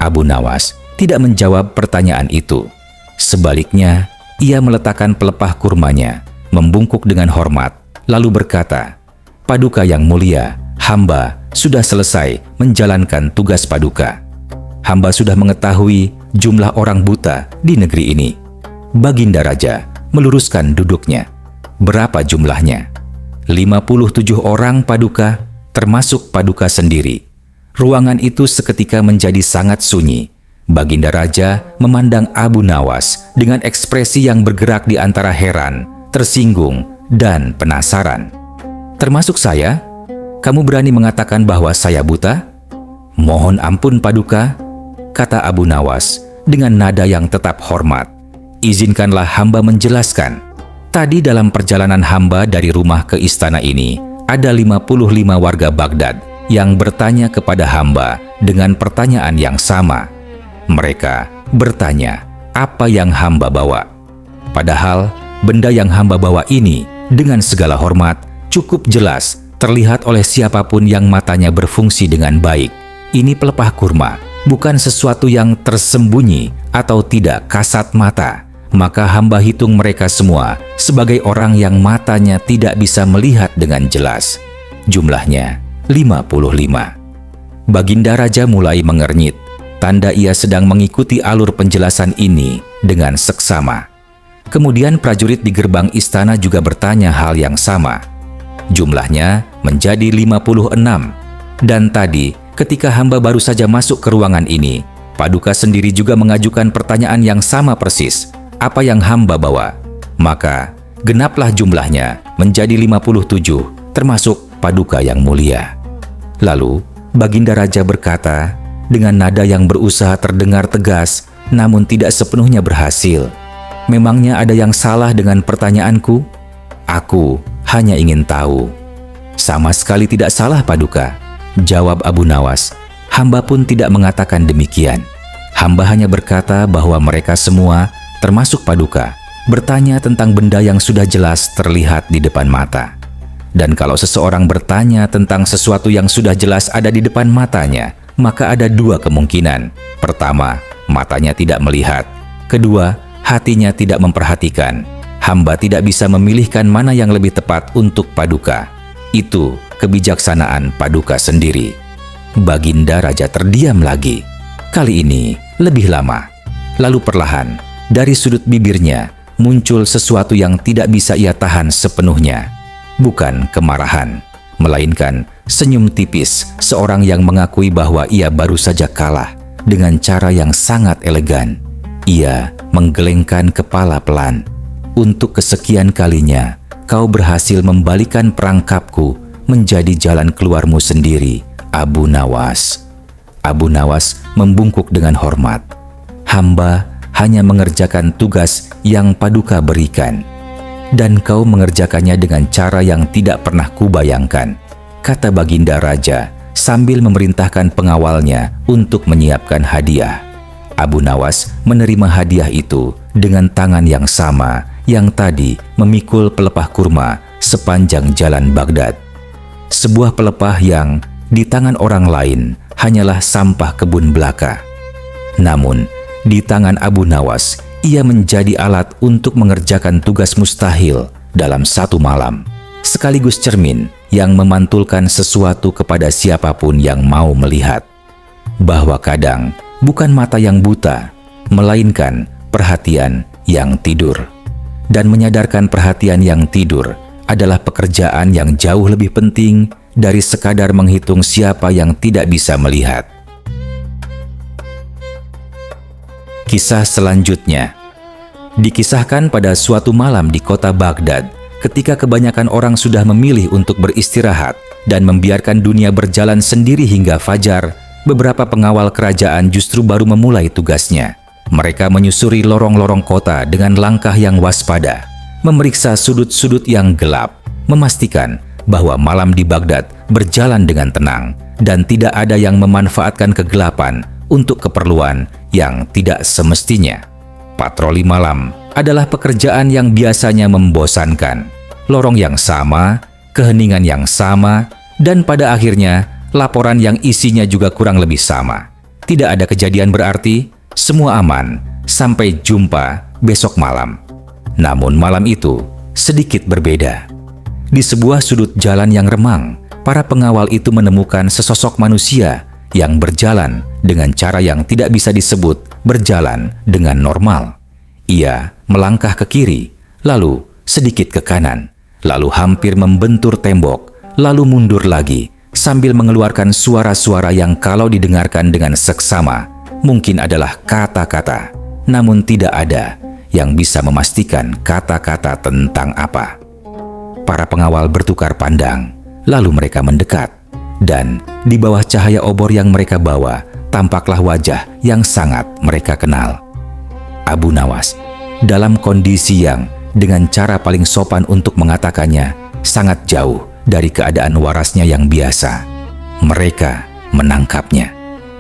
Abu Nawas tidak menjawab pertanyaan itu. Sebaliknya, ia meletakkan pelepah kurmanya, membungkuk dengan hormat, lalu berkata, "Paduka yang mulia, hamba sudah selesai menjalankan tugas paduka. Hamba sudah mengetahui jumlah orang buta di negeri ini." Baginda Raja meluruskan duduknya. "Berapa jumlahnya?" 57 orang paduka, termasuk paduka sendiri. Ruangan itu seketika menjadi sangat sunyi. Baginda Raja memandang Abu Nawas dengan ekspresi yang bergerak di antara heran, tersinggung, dan penasaran. "Termasuk saya? Kamu berani mengatakan bahwa saya buta?" "Mohon ampun paduka," kata Abu Nawas dengan nada yang tetap hormat. "Izinkanlah hamba menjelaskan. Tadi dalam perjalanan hamba dari rumah ke istana ini, ada 55 warga Baghdad yang bertanya kepada hamba dengan pertanyaan yang sama. Mereka bertanya apa yang hamba bawa. Padahal benda yang hamba bawa ini dengan segala hormat cukup jelas terlihat oleh siapapun yang matanya berfungsi dengan baik. Ini pelepah kurma, bukan sesuatu yang tersembunyi atau tidak kasat mata. Maka hamba hitung mereka semua sebagai orang yang matanya tidak bisa melihat dengan jelas. Jumlahnya 55. Baginda Raja mulai mengernyit. Tanda ia sedang mengikuti alur penjelasan ini dengan seksama. Kemudian prajurit di gerbang istana juga bertanya hal yang sama. Jumlahnya menjadi 56. Dan tadi ketika hamba baru saja masuk ke ruangan ini, paduka sendiri juga mengajukan pertanyaan yang sama persis. Apa yang hamba bawa? Maka genaplah jumlahnya menjadi 57, termasuk paduka yang mulia. Lalu Baginda Raja berkata dengan nada yang berusaha terdengar tegas, namun tidak sepenuhnya berhasil, "Memangnya ada yang salah dengan pertanyaanku? Aku hanya ingin tahu." Sama sekali tidak salah, Paduka, jawab Abu Nawas. Hamba pun tidak mengatakan demikian. Hamba hanya berkata bahwa mereka semua, termasuk Paduka, bertanya tentang benda yang sudah jelas terlihat di depan mata. Dan kalau seseorang bertanya tentang sesuatu yang sudah jelas ada di depan matanya, maka ada dua kemungkinan. Pertama, matanya tidak melihat. Kedua, hatinya tidak memperhatikan. Hamba tidak bisa memilihkan mana yang lebih tepat untuk Paduka. Itu kebijaksanaan Paduka sendiri. Baginda Raja terdiam lagi. Kali ini lebih lama. Lalu perlahan, dari sudut bibirnya muncul sesuatu yang tidak bisa ia tahan sepenuhnya. Bukan kemarahan, melainkan senyum tipis seorang yang mengakui bahwa ia baru saja kalah dengan cara yang sangat elegan. Ia menggelengkan kepala pelan. Untuk kesekian kalinya, kau berhasil membalikan perangkapku menjadi jalan keluarmu sendiri, Abu Nawas. Abu Nawas membungkuk dengan hormat. Hamba hanya mengerjakan tugas yang Paduka berikan. Dan kau mengerjakannya dengan cara yang tidak pernah kubayangkan, kata Baginda Raja sambil memerintahkan pengawalnya untuk menyiapkan hadiah. Abu Nawas menerima hadiah itu dengan tangan yang sama yang tadi memikul pelepah kurma sepanjang jalan Baghdad. Sebuah pelepah yang di tangan orang lain hanyalah sampah kebun belaka. Namun, di tangan Abu Nawas, ia menjadi alat untuk mengerjakan tugas mustahil dalam satu malam, sekaligus cermin yang memantulkan sesuatu kepada siapapun yang mau melihat. Bahwa kadang bukan mata yang buta, melainkan perhatian yang tidur. Dan menyadarkan perhatian yang tidur adalah pekerjaan yang jauh lebih penting dari sekadar menghitung siapa yang tidak bisa melihat. Kisah selanjutnya dikisahkan pada suatu malam di kota Baghdad, ketika kebanyakan orang sudah memilih untuk beristirahat dan membiarkan dunia berjalan sendiri hingga fajar. Beberapa pengawal kerajaan justru baru memulai tugasnya. Mereka menyusuri lorong-lorong kota dengan langkah yang waspada, memeriksa sudut-sudut yang gelap, memastikan bahwa malam di Baghdad berjalan dengan tenang dan tidak ada yang memanfaatkan kegelapan untuk keperluan yang tidak semestinya. Patroli malam adalah pekerjaan yang biasanya membosankan. Lorong yang sama, keheningan yang sama, dan pada akhirnya laporan yang isinya juga kurang lebih sama. Tidak ada kejadian berarti, semua aman, sampai jumpa besok malam. Namun malam itu sedikit berbeda. Di sebuah sudut jalan yang remang, para pengawal itu menemukan sesosok manusia yang berjalan dengan cara yang tidak bisa disebut berjalan dengan normal. Ia melangkah ke kiri, lalu sedikit ke kanan, lalu hampir membentur tembok, lalu mundur lagi, sambil mengeluarkan suara-suara yang kalau didengarkan dengan seksama, mungkin adalah kata-kata, namun tidak ada yang bisa memastikan kata-kata tentang apa. Para pengawal bertukar pandang, lalu mereka mendekat, dan di bawah cahaya obor yang mereka bawa, tampaklah wajah yang sangat mereka kenal. Abu Nawas, dalam kondisi yang dengan cara paling sopan untuk mengatakannya, sangat jauh dari keadaan warasnya yang biasa. Mereka menangkapnya.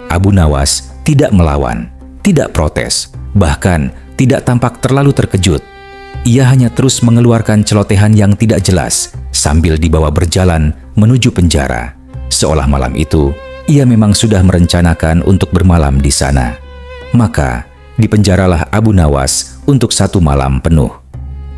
Abu Nawas tidak melawan, tidak protes, bahkan tidak tampak terlalu terkejut. Ia hanya terus mengeluarkan celotehan yang tidak jelas sambil dibawa berjalan menuju penjara. Seolah malam itu, ia memang sudah merencanakan untuk bermalam di sana. Maka, dipenjaralah Abu Nawas untuk 1 malam penuh.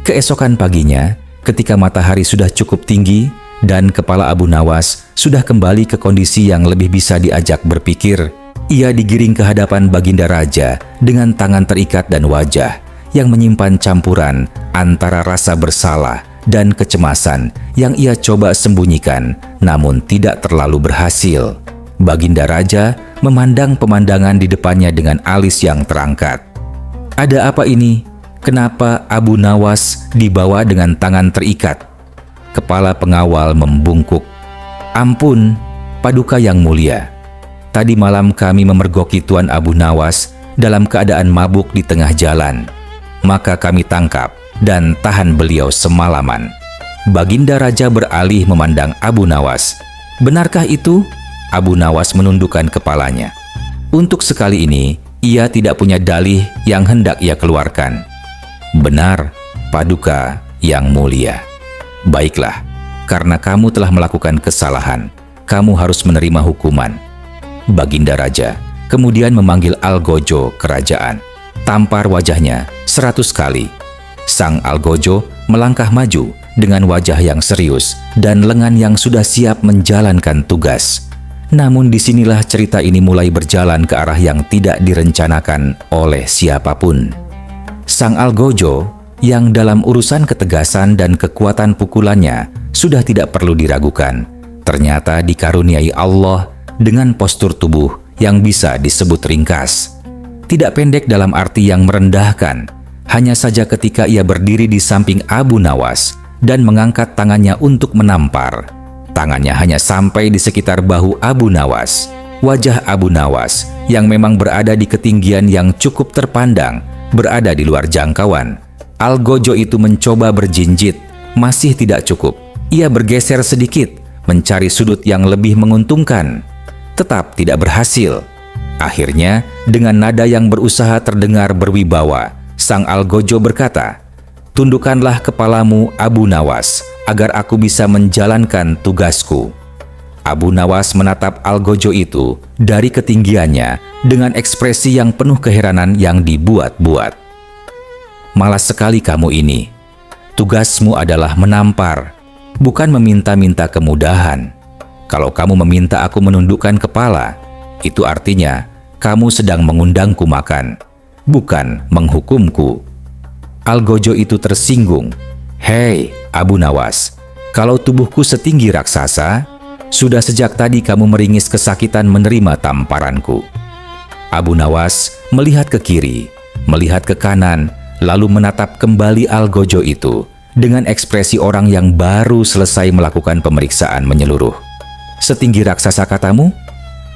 Keesokan paginya, ketika matahari sudah cukup tinggi dan kepala Abu Nawas sudah kembali ke kondisi yang lebih bisa diajak berpikir, ia digiring ke hadapan Baginda Raja dengan tangan terikat dan wajah yang menyimpan campuran antara rasa bersalah dan kecemasan yang ia coba sembunyikan, namun tidak terlalu berhasil. Baginda Raja memandang pemandangan di depannya dengan alis yang terangkat. Ada apa ini? Kenapa Abu Nawas dibawa dengan tangan terikat? Kepala pengawal membungkuk. Ampun, Paduka yang mulia. Tadi malam kami memergoki Tuan Abu Nawas dalam keadaan mabuk di tengah jalan. Maka kami tangkap dan tahan beliau semalaman. Baginda Raja beralih memandang Abu Nawas. Benarkah itu? Abu Nawas menundukkan kepalanya. Untuk sekali ini, ia tidak punya dalih yang hendak ia keluarkan. Benar, Paduka yang mulia. Baiklah, karena kamu telah melakukan kesalahan, kamu harus menerima hukuman. Baginda Raja kemudian memanggil Algojo kerajaan. Tampar wajahnya 100 kali. Sang Algojo melangkah maju dengan wajah yang serius dan lengan yang sudah siap menjalankan tugas. Namun disinilah cerita ini mulai berjalan ke arah yang tidak direncanakan oleh siapapun. Sang Algojo yang dalam urusan ketegasan dan kekuatan pukulannya sudah tidak perlu diragukan, ternyata dikaruniai Allah dengan postur tubuh yang bisa disebut ringkas. Tidak pendek dalam arti yang merendahkan, hanya saja ketika ia berdiri di samping Abu Nawas dan mengangkat tangannya untuk menampar, tangannya hanya sampai di sekitar bahu Abu Nawas. Wajah Abu Nawas yang memang berada di ketinggian yang cukup terpandang, berada di luar jangkauan. Algojo itu mencoba berjinjit, masih tidak cukup. Ia bergeser sedikit, mencari sudut yang lebih menguntungkan. Tetap tidak berhasil. Akhirnya, dengan nada yang berusaha terdengar berwibawa, sang Algojo berkata, "Tundukkanlah kepalamu, Abu Nawas, agar aku bisa menjalankan tugasku." Abu Nawas menatap Algojo itu dari ketinggiannya dengan ekspresi yang penuh keheranan yang dibuat-buat. "Malas sekali kamu ini. Tugasmu adalah menampar, bukan meminta-minta kemudahan. Kalau kamu meminta aku menundukkan kepala, itu artinya kamu sedang mengundangku makan, bukan menghukumku." Algojo itu tersinggung. "Hei, Abu Nawas, kalau tubuhku setinggi raksasa, sudah sejak tadi kamu meringis kesakitan menerima tamparanku." Abu Nawas melihat ke kiri, melihat ke kanan, lalu menatap kembali Algojo itu dengan ekspresi orang yang baru selesai melakukan pemeriksaan menyeluruh. "Setinggi raksasa katamu?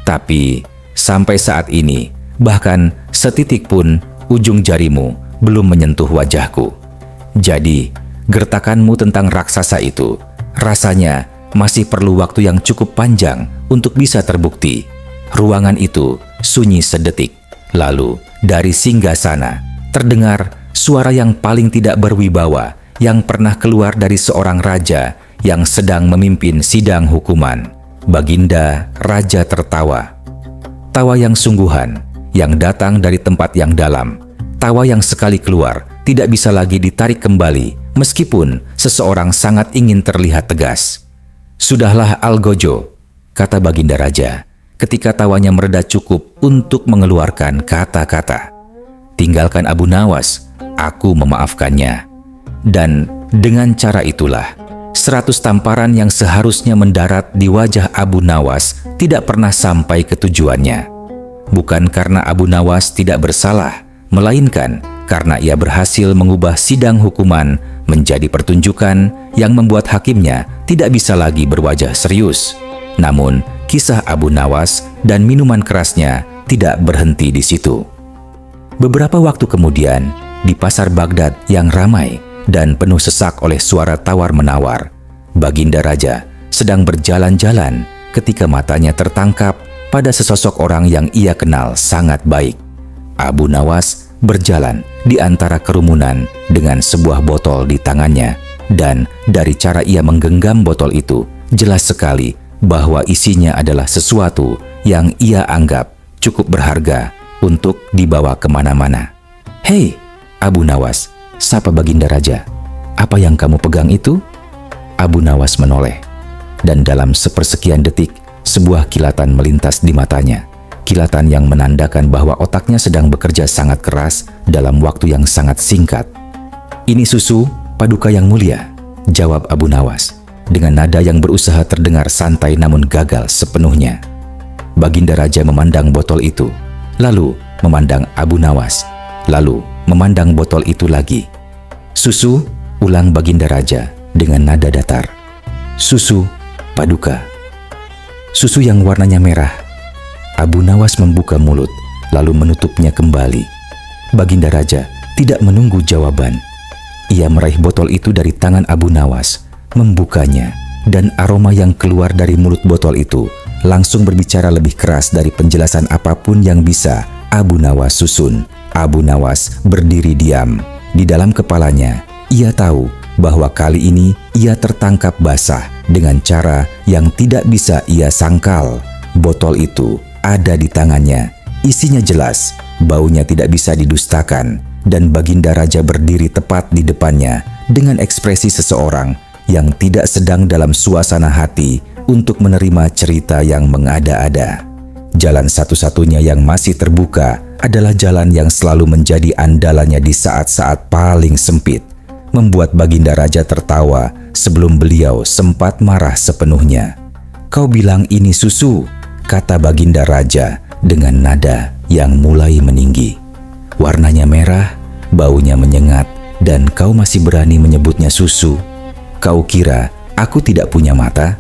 Tapi sampai saat ini, bahkan setitik pun ujung jarimu belum menyentuh wajahku. Jadi, gertakanmu tentang raksasa itu rasanya masih perlu waktu yang cukup panjang untuk bisa terbukti." Ruangan itu sunyi sedetik. Lalu, dari singgasana terdengar suara yang paling tidak berwibawa yang pernah keluar dari seorang raja yang sedang memimpin sidang hukuman. Baginda Raja tertawa. Tawa yang sungguhan, yang datang dari tempat yang dalam. Tawa yang sekali keluar tidak bisa lagi ditarik kembali, meskipun seseorang sangat ingin terlihat tegas. "Sudahlah Algojo," kata Baginda Raja, ketika tawanya mereda cukup untuk mengeluarkan kata-kata. "Tinggalkan Abu Nawas, aku memaafkannya." Dan dengan cara itulah, 100 tamparan yang seharusnya mendarat di wajah Abu Nawas tidak pernah sampai ke tujuannya. Bukan karena Abu Nawas tidak bersalah, melainkan karena ia berhasil mengubah sidang hukuman menjadi pertunjukan yang membuat hakimnya tidak bisa lagi berwajah serius. Namun, kisah Abu Nawas dan minuman kerasnya tidak berhenti di situ. Beberapa waktu kemudian, di pasar Baghdad yang ramai dan penuh sesak oleh suara tawar-menawar, Baginda Raja sedang berjalan-jalan ketika matanya tertangkap pada sesosok orang yang ia kenal sangat baik. Abu Nawas berjalan di antara kerumunan dengan sebuah botol di tangannya, dan dari cara ia menggenggam botol itu, jelas sekali bahwa isinya adalah sesuatu yang ia anggap cukup berharga untuk dibawa kemana-mana. "Hei, Abu Nawas," sapa Baginda Raja, "apa yang kamu pegang itu?" Abu Nawas menoleh, dan dalam sepersekian detik, sebuah kilatan melintas di matanya. Kilatan yang menandakan bahwa otaknya sedang bekerja sangat keras dalam waktu yang sangat singkat. "Ini susu, Paduka yang mulia," jawab Abu Nawas, dengan nada yang berusaha terdengar santai namun gagal sepenuhnya. Baginda Raja memandang botol itu, lalu memandang Abu Nawas, lalu memandang botol itu lagi. "Susu," ulang Baginda Raja dengan nada datar. "Susu, Paduka." "Susu yang warnanya merah." Abu Nawas membuka mulut, lalu menutupnya kembali. Baginda Raja tidak menunggu jawaban. Ia meraih botol itu dari tangan Abu Nawas, membukanya, dan aroma yang keluar dari mulut botol itu langsung berbicara lebih keras dari penjelasan apapun yang bisa Abu Nawas susun. Abu Nawas berdiri diam. Di dalam kepalanya, ia tahu bahwa kali ini ia tertangkap basah dengan cara yang tidak bisa ia sangkal. Botol itu ada di tangannya, isinya jelas, baunya tidak bisa didustakan, dan Baginda Raja berdiri tepat di depannya dengan ekspresi seseorang yang tidak sedang dalam suasana hati untuk menerima cerita yang mengada-ada. Jalan satu-satunya yang masih terbuka adalah jalan yang selalu menjadi andalannya di saat-saat paling sempit, membuat Baginda Raja tertawa sebelum beliau sempat marah sepenuhnya. "Kau bilang ini susu," kata Baginda Raja dengan nada yang mulai meninggi. "Warnanya merah, baunya menyengat, dan kau masih berani menyebutnya susu? Kau kira aku tidak punya mata?"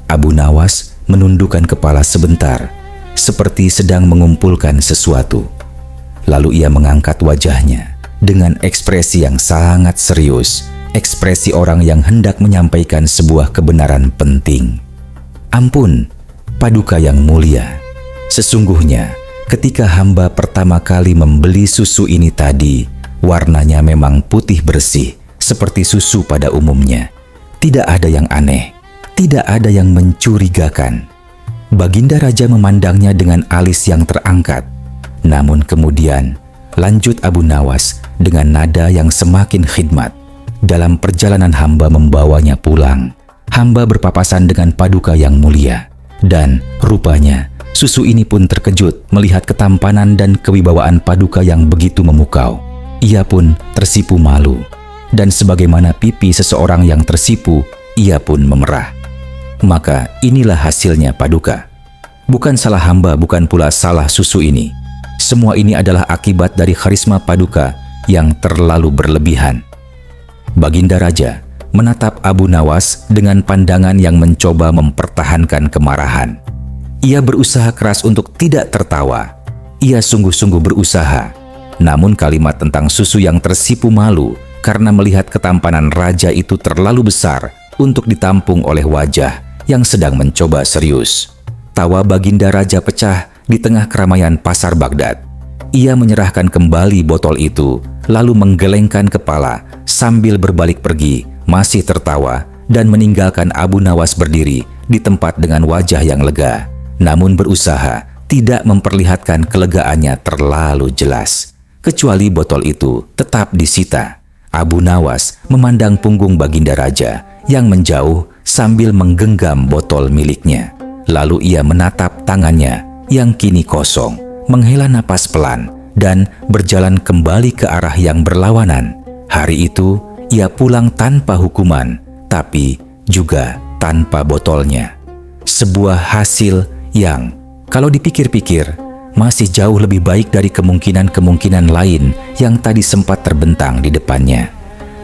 Abu Nawas menundukkan kepala sebentar, seperti sedang mengumpulkan sesuatu. Lalu ia mengangkat wajahnya dengan ekspresi yang sangat serius, ekspresi orang yang hendak menyampaikan sebuah kebenaran penting. "Ampun, Paduka yang mulia, sesungguhnya ketika hamba pertama kali membeli susu ini tadi, warnanya memang putih bersih seperti susu pada umumnya. Tidak ada yang aneh, tidak ada yang mencurigakan." Baginda Raja memandangnya dengan alis yang terangkat. Namun kemudian, lanjut Abu Nawas dengan nada yang semakin khidmat. "Dalam perjalanan hamba membawanya pulang, hamba berpapasan dengan Paduka yang mulia. Dan rupanya susu ini pun terkejut melihat ketampanan dan kewibawaan Paduka yang begitu memukau. Ia pun tersipu malu. Dan sebagaimana pipi seseorang yang tersipu, ia pun memerah. Maka inilah hasilnya Paduka. Bukan salah hamba, bukan pula salah susu ini. Semua ini adalah akibat dari karisma Paduka yang terlalu berlebihan." Baginda Raja menatap Abu Nawas dengan pandangan yang mencoba mempertahankan kemarahan. Ia berusaha keras untuk tidak tertawa. Ia sungguh-sungguh berusaha. Namun kalimat tentang susu yang tersipu malu karena melihat ketampanan raja itu terlalu besar untuk ditampung oleh wajah yang sedang mencoba serius. Tawa Baginda Raja pecah di tengah keramaian pasar Baghdad. Ia menyerahkan kembali botol itu, lalu menggelengkan kepala sambil berbalik pergi, masih tertawa, dan meninggalkan Abu Nawas berdiri di tempat dengan wajah yang lega, namun berusaha tidak memperlihatkan kelegaannya terlalu jelas. Kecuali botol itu tetap disita. Abu Nawas memandang punggung Baginda Raja yang menjauh sambil menggenggam botol miliknya. Lalu ia menatap tangannya yang kini kosong, menghela napas pelan, dan berjalan kembali ke arah yang berlawanan. Hari itu, ia pulang tanpa hukuman, tapi juga tanpa botolnya. Sebuah hasil yang, kalau dipikir-pikir, masih jauh lebih baik dari kemungkinan-kemungkinan lain yang tadi sempat terbentang di depannya.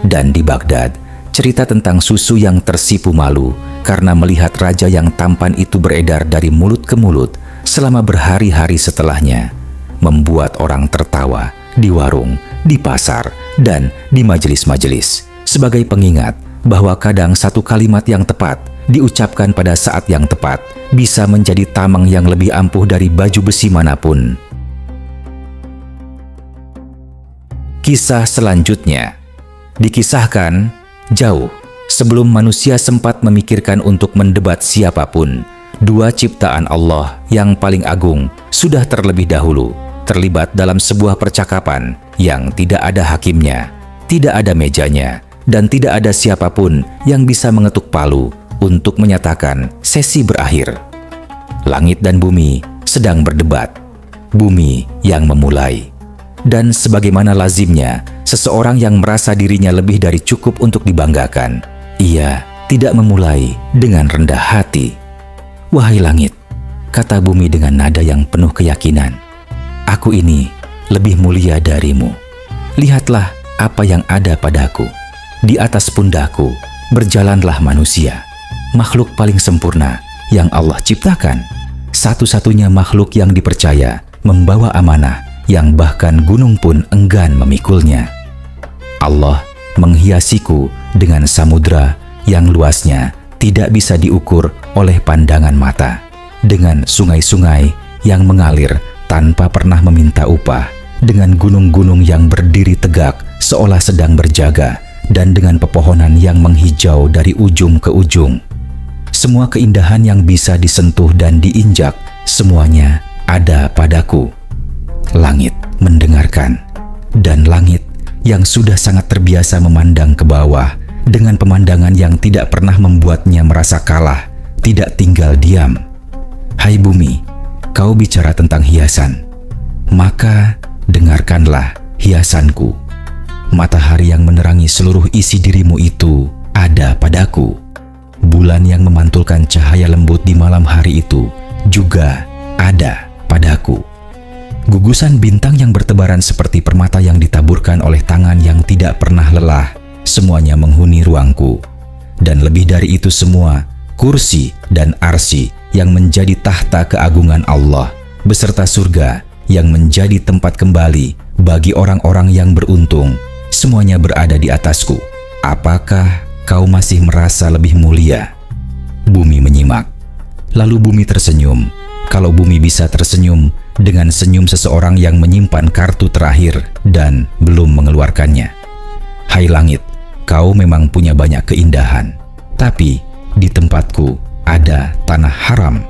Dan di Baghdad, cerita tentang susu yang tersipu malu karena melihat raja yang tampan itu beredar dari mulut ke mulut selama berhari-hari setelahnya, membuat orang tertawa di warung, di pasar, dan di majelis-majelis, sebagai pengingat bahwa kadang satu kalimat yang tepat diucapkan pada saat yang tepat bisa menjadi tameng yang lebih ampuh dari baju besi manapun. Kisah selanjutnya dikisahkan jauh sebelum manusia sempat memikirkan untuk mendebat siapapun. Dua ciptaan Allah yang paling agung sudah terlebih dahulu terlibat dalam sebuah percakapan yang tidak ada hakimnya, tidak ada mejanya, dan tidak ada siapapun yang bisa mengetuk palu untuk menyatakan sesi berakhir. Langit dan bumi sedang berdebat. Bumi yang memulai. Dan sebagaimana lazimnya, seseorang yang merasa dirinya lebih dari cukup untuk dibanggakan, ia tidak memulai dengan rendah hati. "Wahai langit," kata bumi dengan nada yang penuh keyakinan, "aku ini lebih mulia darimu. Lihatlah apa yang ada padaku. Di atas pundakku berjalanlah manusia, makhluk paling sempurna yang Allah ciptakan, satu-satunya makhluk yang dipercaya membawa amanah yang bahkan gunung pun enggan memikulnya. Allah menghiasiku dengan samudra yang luasnya tidak bisa diukur oleh pandangan mata, dengan sungai-sungai yang mengalir tanpa pernah meminta upah, dengan gunung-gunung yang berdiri tegak seolah sedang berjaga, dan dengan pepohonan yang menghijau dari ujung ke ujung. Semua keindahan yang bisa disentuh dan diinjak, semuanya ada padaku. Langit mendengarkan, dan langit yang sudah sangat terbiasa memandang ke bawah dengan pemandangan yang tidak pernah membuatnya merasa kalah, tidak tinggal diam. Hai bumi, kau bicara tentang hiasan, maka dengarkanlah hiasanku. Matahari yang menerangi seluruh isi dirimu itu ada padaku. Bulan yang memantulkan cahaya lembut di malam hari itu juga ada padaku. Gugusan bintang yang bertebaran seperti permata yang ditaburkan oleh tangan yang tidak pernah lelah, semuanya menghuni ruangku. Dan lebih dari itu semua, kursi dan arsy yang menjadi tahta keagungan Allah, beserta surga yang menjadi tempat kembali bagi orang-orang yang beruntung, semuanya berada di atasku. Apakah kau masih merasa lebih mulia? Bumi menyimak. Lalu bumi tersenyum. Kalau bumi bisa tersenyum dengan senyum seseorang yang menyimpan kartu terakhir dan belum mengeluarkannya. Hai langit, kau memang punya banyak keindahan, tapi di tempatku ada tanah haram,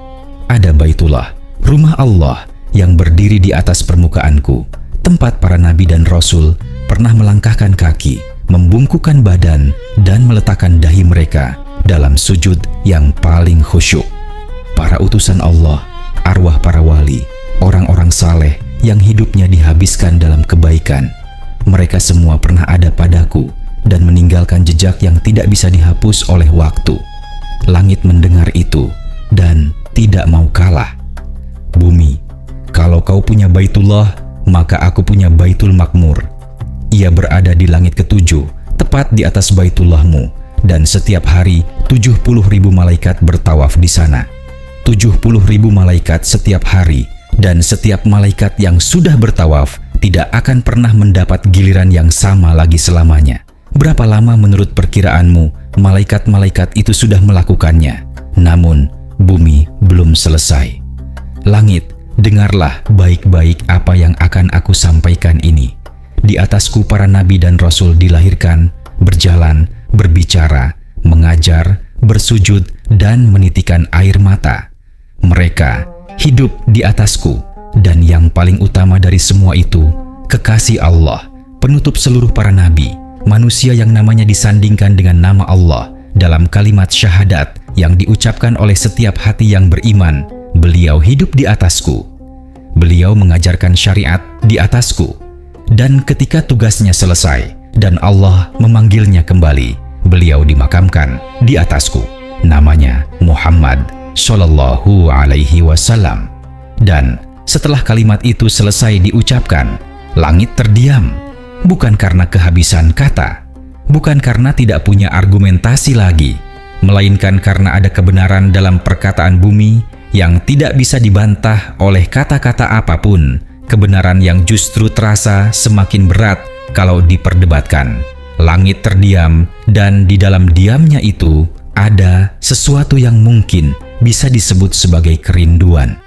ada Baitullah, rumah Allah yang berdiri di atas permukaanku, tempat para nabi dan rasul pernah melangkahkan kaki, membungkukkan badan, dan meletakkan dahi mereka dalam sujud yang paling khusyuk. Para utusan Allah, arwah para wali, orang-orang saleh yang hidupnya dihabiskan dalam kebaikan, mereka semua pernah ada padaku dan meninggalkan jejak yang tidak bisa dihapus oleh waktu. Langit mendengar itu dan tidak mau kalah. Bumi, kalau kau punya Baitullah, maka aku punya Baitul Makmur. Ia berada di langit ketujuh, tepat di atas Baitullahmu, dan setiap hari 70.000 malaikat bertawaf di sana. 70.000 malaikat setiap hari, dan setiap malaikat yang sudah bertawaf tidak akan pernah mendapat giliran yang sama lagi selamanya. Berapa lama menurut perkiraanmu malaikat-malaikat itu sudah melakukannya? Namun bumi belum selesai. Langit, dengarlah baik-baik apa yang akan aku sampaikan ini. Di atasku para nabi dan rasul dilahirkan, berjalan, berbicara, mengajar, bersujud, dan menitikan air mata. Mereka hidup di atasku, dan yang paling utama dari semua itu, kekasih Allah, penutup seluruh para nabi, manusia yang namanya disandingkan dengan nama Allah dalam kalimat syahadat yang diucapkan oleh setiap hati yang beriman. Beliau hidup di atasku. Beliau mengajarkan syariat di atasku. Dan ketika tugasnya selesai dan Allah memanggilnya kembali, beliau dimakamkan di atasku. Namanya Muhammad Shallallahu Alaihi Wasallam. Dan setelah kalimat itu selesai diucapkan, langit terdiam, bukan karena kehabisan kata, bukan karena tidak punya argumentasi lagi, melainkan karena ada kebenaran dalam perkataan bumi yang tidak bisa dibantah oleh kata-kata apapun, kebenaran yang justru terasa semakin berat kalau diperdebatkan. Langit terdiam, dan di dalam diamnya itu ada sesuatu yang mungkin bisa disebut sebagai kerinduan.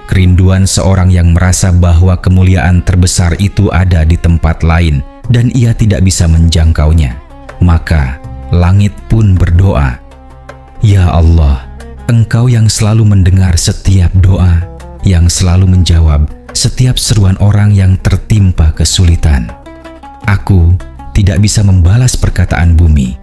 Kerinduan seorang yang merasa bahwa kemuliaan terbesar itu ada di tempat lain dan ia tidak bisa menjangkaunya. Maka langit pun berdoa, "Ya Allah, Engkau yang selalu mendengar setiap doa, yang selalu menjawab setiap seruan orang yang tertimpa kesulitan. Aku tidak bisa membalas perkataan bumi.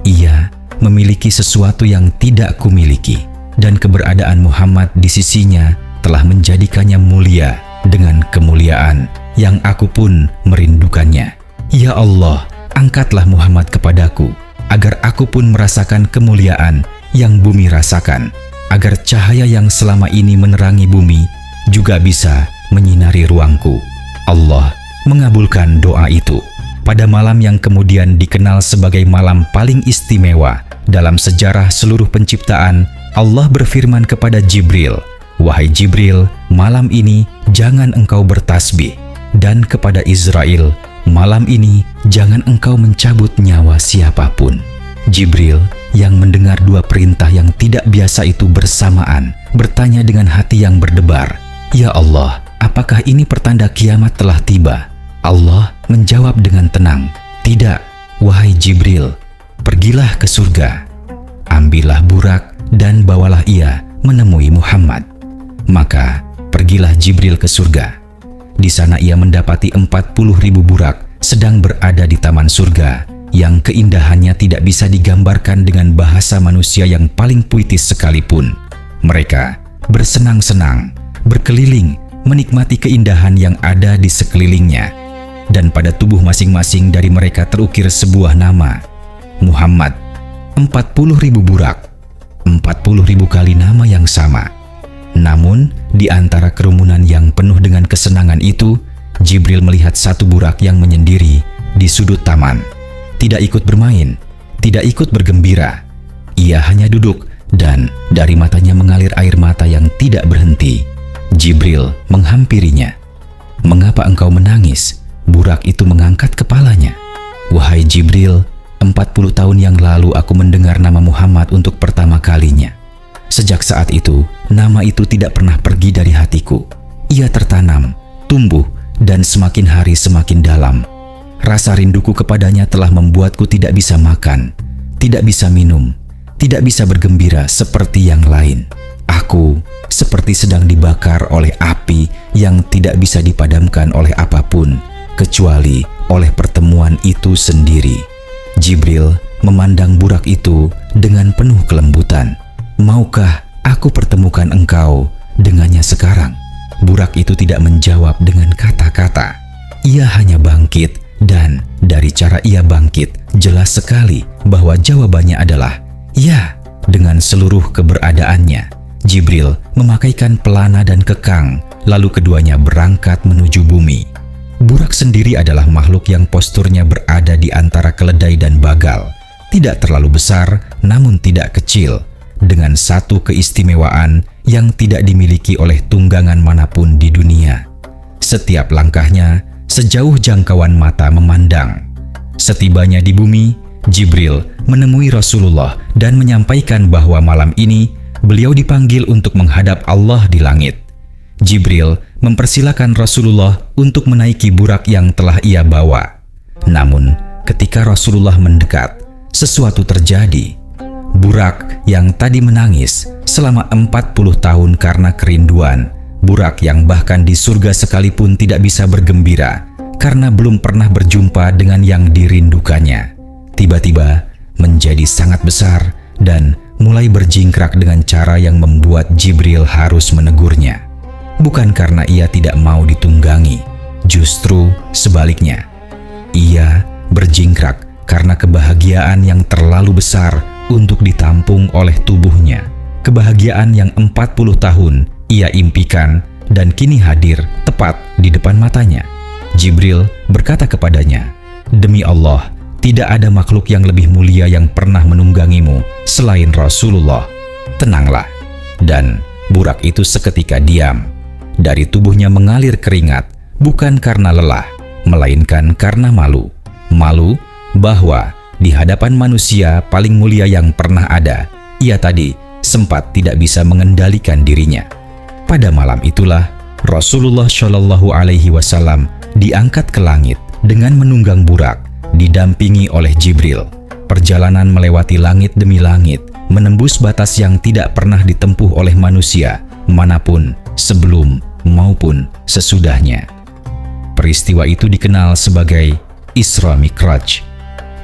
Ia memiliki sesuatu yang tidak kumiliki, dan keberadaan Muhammad di sisinya telah menjadikannya mulia dengan kemuliaan yang aku pun merindukannya. Ya Allah, angkatlah Muhammad kepadaku, agar aku pun merasakan kemuliaan yang bumi rasakan, agar cahaya yang selama ini menerangi bumi juga bisa menyinari ruangku." Allah mengabulkan doa itu. Pada malam yang kemudian dikenal sebagai malam paling istimewa dalam sejarah seluruh penciptaan, Allah berfirman kepada Jibril, "Wahai Jibril, malam ini jangan engkau bertasbih." Dan kepada Israel, "Malam ini jangan engkau mencabut nyawa siapapun." Jibril yang mendengar dua perintah yang tidak biasa itu bersamaan, bertanya dengan hati yang berdebar, "Ya Allah, apakah ini pertanda kiamat telah tiba?" Allah menjawab dengan tenang, "Tidak, wahai Jibril, pergilah ke surga. Ambillah burak dan bawalah ia menemui Muhammad." Maka pergilah Jibril ke surga. Di sana ia mendapati 40.000 burak sedang berada di taman surga yang keindahannya tidak bisa digambarkan dengan bahasa manusia yang paling puitis sekalipun. Mereka bersenang-senang, berkeliling, menikmati keindahan yang ada di sekelilingnya. Dan pada tubuh masing-masing dari mereka terukir sebuah nama, Muhammad. 40.000 burak, 40.000 kali nama yang sama. Namun, di antara kerumunan yang penuh dengan kesenangan itu, Jibril melihat satu burak yang menyendiri di sudut taman. Tidak ikut bermain, tidak ikut bergembira. Ia hanya duduk dan dari matanya mengalir air mata yang tidak berhenti. Jibril menghampirinya. "Mengapa engkau menangis?" Burak itu mengangkat kepalanya. "Wahai Jibril, 40 tahun yang lalu aku mendengar nama Muhammad untuk pertama kalinya. Sejak saat itu, nama itu tidak pernah pergi dari hatiku. Ia tertanam, tumbuh, dan semakin hari semakin dalam. Rasa rinduku kepadanya telah membuatku tidak bisa makan, tidak bisa minum, tidak bisa bergembira seperti yang lain. Aku seperti sedang dibakar oleh api yang tidak bisa dipadamkan oleh apapun, kecuali oleh pertemuan itu sendiri." Jibril memandang burak itu dengan penuh kelembutan. "Maukah aku pertemukan engkau dengannya sekarang?" Burak itu tidak menjawab dengan kata-kata. Ia hanya bangkit. Dan dari cara ia bangkit, jelas sekali bahwa jawabannya adalah ya. Dengan seluruh keberadaannya, Jibril memakaikan pelana dan kekang, lalu keduanya berangkat menuju bumi. Burak sendiri adalah makhluk yang posturnya berada di antara keledai dan bagal. Tidak terlalu besar, namun tidak kecil, dengan satu keistimewaan yang tidak dimiliki oleh tunggangan manapun di dunia. Setiap langkahnya sejauh jangkauan mata memandang. Setibanya di bumi, Jibril menemui Rasulullah dan menyampaikan bahwa malam ini beliau dipanggil untuk menghadap Allah di langit. Jibril mempersilakan Rasulullah untuk menaiki burak yang telah ia bawa. Namun, ketika Rasulullah mendekat, sesuatu terjadi. Burak yang tadi menangis selama 40 tahun karena kerinduan, burak yang bahkan di surga sekalipun tidak bisa bergembira karena belum pernah berjumpa dengan yang dirindukannya, tiba-tiba menjadi sangat besar dan mulai berjingkrak dengan cara yang membuat Jibril harus menegurnya. Bukan karena ia tidak mau ditunggangi, justru sebaliknya. Ia berjingkrak karena kebahagiaan yang terlalu besar untuk ditampung oleh tubuhnya. Kebahagiaan yang 40 tahun ia impikan dan kini hadir tepat di depan matanya. Jibril berkata kepadanya, "Demi Allah, tidak ada makhluk yang lebih mulia yang pernah menunggangimu selain Rasulullah. Tenanglah." Dan burak itu seketika diam. Dari tubuhnya mengalir keringat, bukan karena lelah, melainkan karena malu. Malu bahwa di hadapan manusia paling mulia yang pernah ada, ia tadi sempat tidak bisa mengendalikan dirinya. Pada malam itulah Rasulullah Shallallahu Alaihi Wasallam diangkat ke langit dengan menunggang burak, didampingi oleh Jibril. Perjalanan melewati langit demi langit, menembus batas yang tidak pernah ditempuh oleh manusia manapun sebelum maupun sesudahnya. Peristiwa itu dikenal sebagai Isra Mi'raj.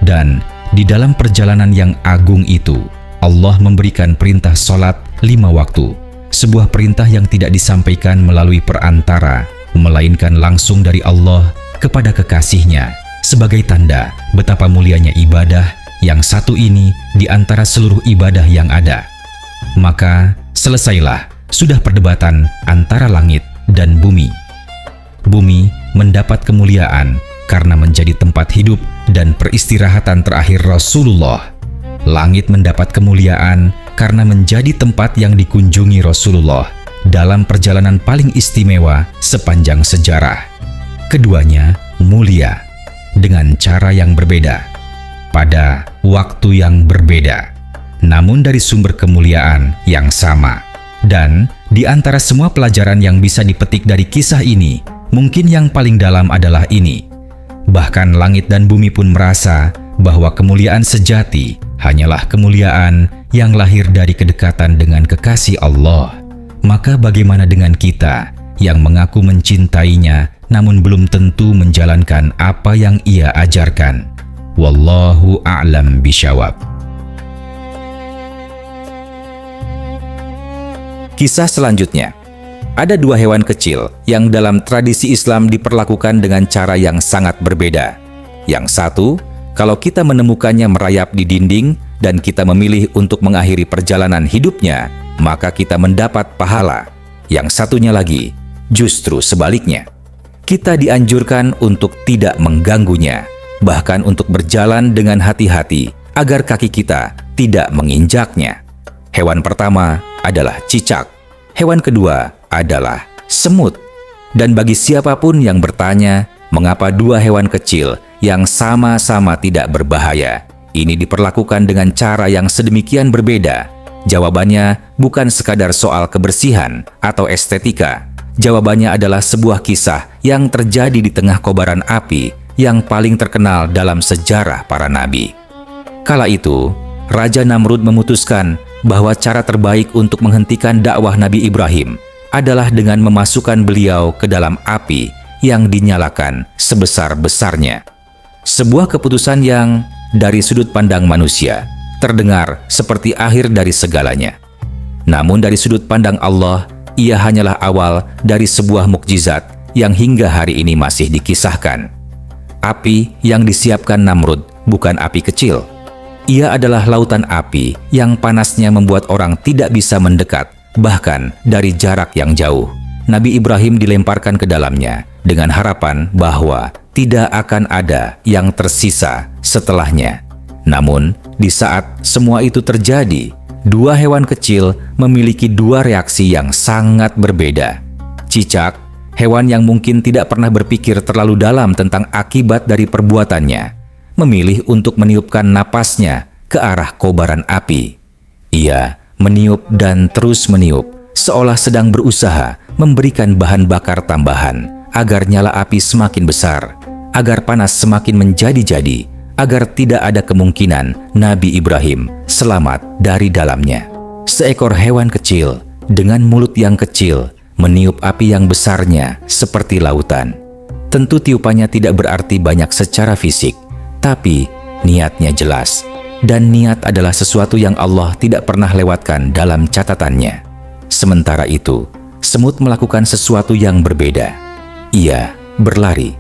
Dan di dalam perjalanan yang agung itu, Allah memberikan perintah sholat 5 waktu, sebuah perintah yang tidak disampaikan melalui perantara, melainkan langsung dari Allah kepada kekasihnya, sebagai tanda betapa mulianya ibadah yang satu ini di antara seluruh ibadah yang ada. Maka selesailah sudah perdebatan antara langit dan bumi. Bumi mendapat kemuliaan karena menjadi tempat hidup dan peristirahatan terakhir Rasulullah. Langit mendapat kemuliaan karena menjadi tempat yang dikunjungi Rasulullah dalam perjalanan paling istimewa sepanjang sejarah. Keduanya mulia dengan cara yang berbeda. pada waktu yang berbeda, namun dari sumber kemuliaan yang sama. Dan di antara semua pelajaran yang bisa dipetik dari kisah ini, mungkin yang paling dalam adalah ini. Bahkan langit dan bumi pun merasa bahwa kemuliaan sejati hanyalah kemuliaan yang lahir dari kedekatan dengan kekasih Allah. Maka bagaimana dengan kita yang mengaku mencintainya namun belum tentu menjalankan apa yang ia ajarkan? Wallahu a'lam bishawab. Kisah selanjutnya. Ada dua hewan kecil yang dalam tradisi Islam diperlakukan dengan cara yang sangat berbeda. Yang satu, kalau kita menemukannya merayap di dinding dan kita memilih untuk mengakhiri perjalanan hidupnya, maka kita mendapat pahala. Yang satunya lagi, justru sebaliknya. Kita dianjurkan untuk tidak mengganggunya, bahkan untuk berjalan dengan hati-hati agar kaki kita tidak menginjaknya. Hewan pertama adalah cicak. Hewan kedua adalah semut. Dan bagi siapapun yang bertanya, mengapa dua hewan kecil yang sama-sama tidak berbahaya ini diperlakukan dengan cara yang sedemikian berbeda? Jawabannya bukan sekadar soal kebersihan atau estetika. Jawabannya adalah sebuah kisah yang terjadi di tengah kobaran api yang paling terkenal dalam sejarah para nabi. Kala itu, Raja Namrud memutuskan bahwa cara terbaik untuk menghentikan dakwah Nabi Ibrahim adalah dengan memasukkan beliau ke dalam api yang dinyalakan sebesar-besarnya. Sebuah keputusan yang dari sudut pandang manusia terdengar seperti akhir dari segalanya. Namun dari sudut pandang Allah, ia hanyalah awal dari sebuah mukjizat yang hingga hari ini masih dikisahkan. Api yang disiapkan Namrud bukan api kecil. Ia adalah lautan api yang panasnya membuat orang tidak bisa mendekat, bahkan dari jarak yang jauh. Nabi Ibrahim dilemparkan ke dalamnya dengan harapan bahwa tidak akan ada yang tersisa setelahnya. Namun, di saat semua itu terjadi, dua hewan kecil memiliki dua reaksi yang sangat berbeda. Cicak, hewan yang mungkin tidak pernah berpikir terlalu dalam tentang akibat dari perbuatannya, memilih untuk meniupkan napasnya ke arah kobaran api. Ia meniup dan terus meniup, seolah sedang berusaha memberikan bahan bakar tambahan agar nyala api semakin besar, agar panas semakin menjadi-jadi, agar tidak ada kemungkinan Nabi Ibrahim selamat dari dalamnya. Seekor hewan kecil dengan mulut yang kecil meniup api yang besarnya seperti lautan. Tentu tiupannya tidak berarti banyak secara fisik, tapi niatnya jelas. Dan niat adalah sesuatu yang Allah tidak pernah lewatkan dalam catatannya. Sementara itu, semut melakukan sesuatu yang berbeda. Ia berlari.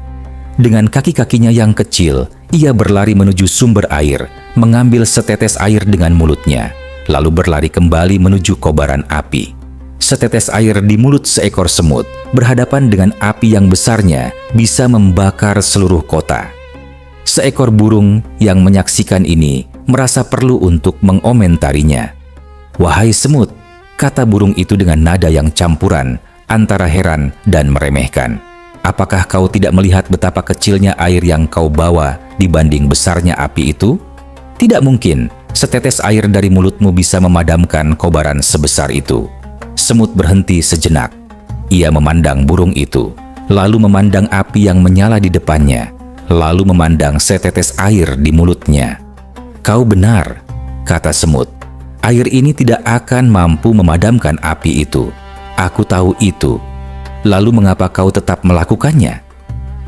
Dengan kaki-kakinya yang kecil, ia berlari menuju sumber air, mengambil setetes air dengan mulutnya, lalu berlari kembali menuju kobaran api. Setetes air di mulut seekor semut berhadapan dengan api yang besarnya bisa membakar seluruh kota. Seekor burung yang menyaksikan ini merasa perlu untuk mengomentarinya. "Wahai semut," kata burung itu dengan nada yang campuran antara heran dan meremehkan. "Apakah kau tidak melihat betapa kecilnya air yang kau bawa dibanding besarnya api itu? Tidak mungkin setetes air dari mulutmu bisa memadamkan kobaran sebesar itu." Semut berhenti sejenak. Ia memandang burung itu, lalu memandang api yang menyala di depannya, lalu memandang setetes air di mulutnya. "Kau benar," kata semut. "Air ini tidak akan mampu memadamkan api itu. Aku tahu itu. Lalu mengapa kau tetap melakukannya?"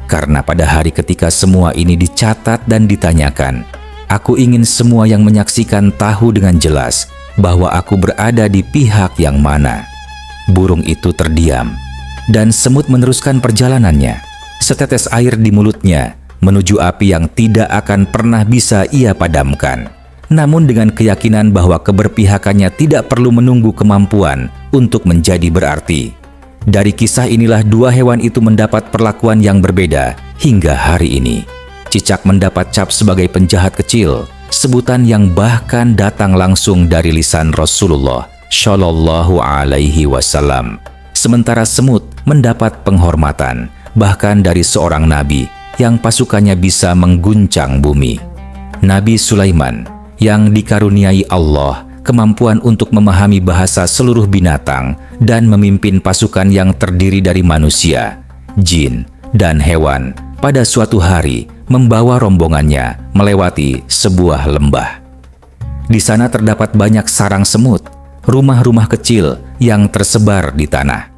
"Karena pada hari ketika semua ini dicatat dan ditanyakan, aku ingin semua yang menyaksikan tahu dengan jelas bahwa aku berada di pihak yang mana." Burung itu terdiam, dan semut meneruskan perjalanannya. Setetes air di mulutnya menuju api yang tidak akan pernah bisa ia padamkan. Namun dengan keyakinan bahwa keberpihakannya tidak perlu menunggu kemampuan untuk menjadi berarti. Dari kisah inilah dua hewan itu mendapat perlakuan yang berbeda hingga hari ini. Cicak mendapat cap sebagai penjahat kecil, sebutan yang bahkan datang langsung dari lisan Rasulullah Shallallahu Alaihi Wasallam. Sementara semut mendapat penghormatan bahkan dari seorang nabi yang pasukannya bisa mengguncang bumi. Nabi Sulaiman yang dikaruniai Allah kemampuan untuk memahami bahasa seluruh binatang dan memimpin pasukan yang terdiri dari manusia, jin, dan hewan, pada suatu hari membawa rombongannya melewati sebuah lembah. Di sana terdapat banyak sarang semut, rumah-rumah kecil yang tersebar di tanah.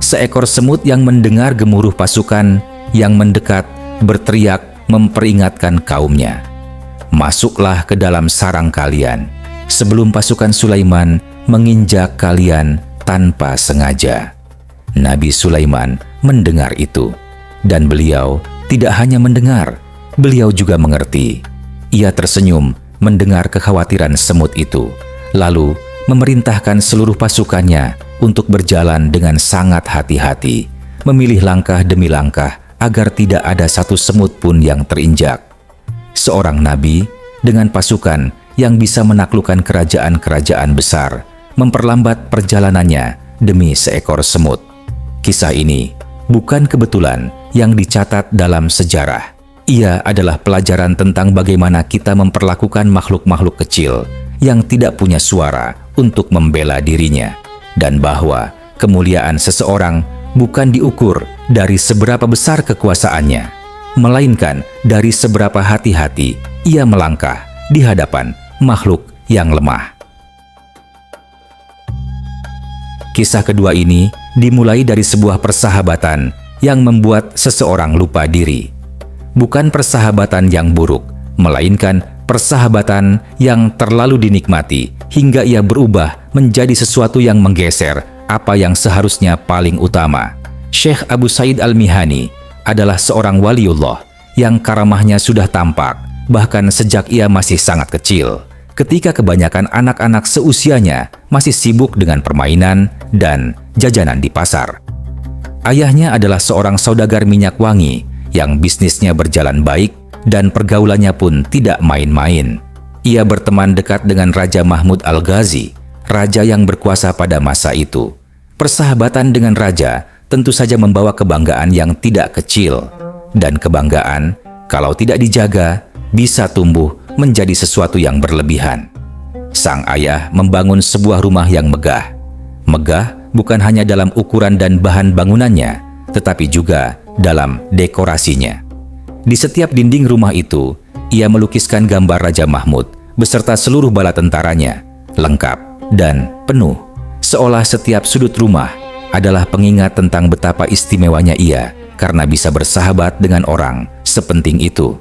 Seekor semut yang mendengar gemuruh pasukan yang mendekat berteriak memperingatkan kaumnya, "Masuklah ke dalam sarang kalian sebelum pasukan Sulaiman menginjak kalian tanpa sengaja." Nabi Sulaiman mendengar itu, dan beliau tidak hanya mendengar, beliau juga mengerti. Ia tersenyum mendengar kekhawatiran semut itu, lalu memerintahkan seluruh pasukannya untuk berjalan dengan sangat hati-hati, memilih langkah demi langkah agar tidak ada satu semut pun yang terinjak. Seorang nabi dengan pasukan yang bisa menaklukkan kerajaan-kerajaan besar, memperlambat perjalanannya demi seekor semut. Kisah ini bukan kebetulan yang dicatat dalam sejarah. Ia adalah pelajaran tentang bagaimana kita memperlakukan makhluk-makhluk kecil yang tidak punya suara untuk membela dirinya, dan bahwa kemuliaan seseorang bukan diukur dari seberapa besar kekuasaannya, melainkan dari seberapa hati-hati ia melangkah di hadapan makhluk yang lemah. Kisah kedua ini dimulai dari sebuah persahabatan yang membuat seseorang lupa diri. Bukan persahabatan yang buruk, melainkan persahabatan yang terlalu dinikmati hingga ia berubah menjadi sesuatu yang menggeser apa yang seharusnya paling utama. Syekh Abu Sa'id Al-Mihani adalah seorang waliullah yang karamahnya sudah tampak bahkan sejak ia masih sangat kecil, ketika kebanyakan anak-anak seusianya masih sibuk dengan permainan dan jajanan di pasar. Ayahnya adalah seorang saudagar minyak wangi yang bisnisnya berjalan baik dan pergaulannya pun tidak main-main. Ia berteman dekat dengan Raja Mahmud Al-Ghazi, raja yang berkuasa pada masa itu. Persahabatan dengan raja tentu saja membawa kebanggaan yang tidak kecil, dan kebanggaan, kalau tidak dijaga, bisa tumbuh menjadi sesuatu yang berlebihan. Sang ayah membangun sebuah rumah yang megah. Megah bukan hanya dalam ukuran dan bahan bangunannya, tetapi juga dalam dekorasinya. Di setiap dinding rumah itu, ia melukiskan gambar Raja Mahmud beserta seluruh bala tentaranya, lengkap dan penuh, seolah setiap sudut rumah adalah pengingat tentang betapa istimewanya ia karena bisa bersahabat dengan orang sepenting itu.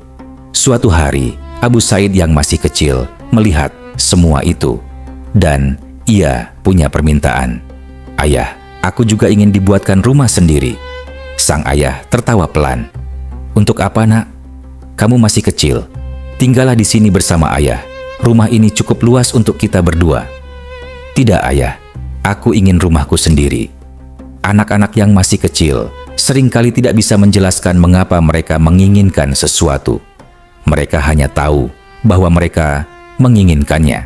Suatu hari, Abu Sa'id yang masih kecil melihat semua itu, dan ia punya permintaan. "Ayah, aku juga ingin dibuatkan rumah sendiri." Sang ayah tertawa pelan. "Untuk apa, nak? Kamu masih kecil. Tinggallah di sini bersama ayah. Rumah ini cukup luas untuk kita berdua." "Tidak, ayah. Aku ingin rumahku sendiri." Anak-anak yang masih kecil seringkali tidak bisa menjelaskan mengapa mereka menginginkan sesuatu. Mereka hanya tahu bahwa mereka menginginkannya.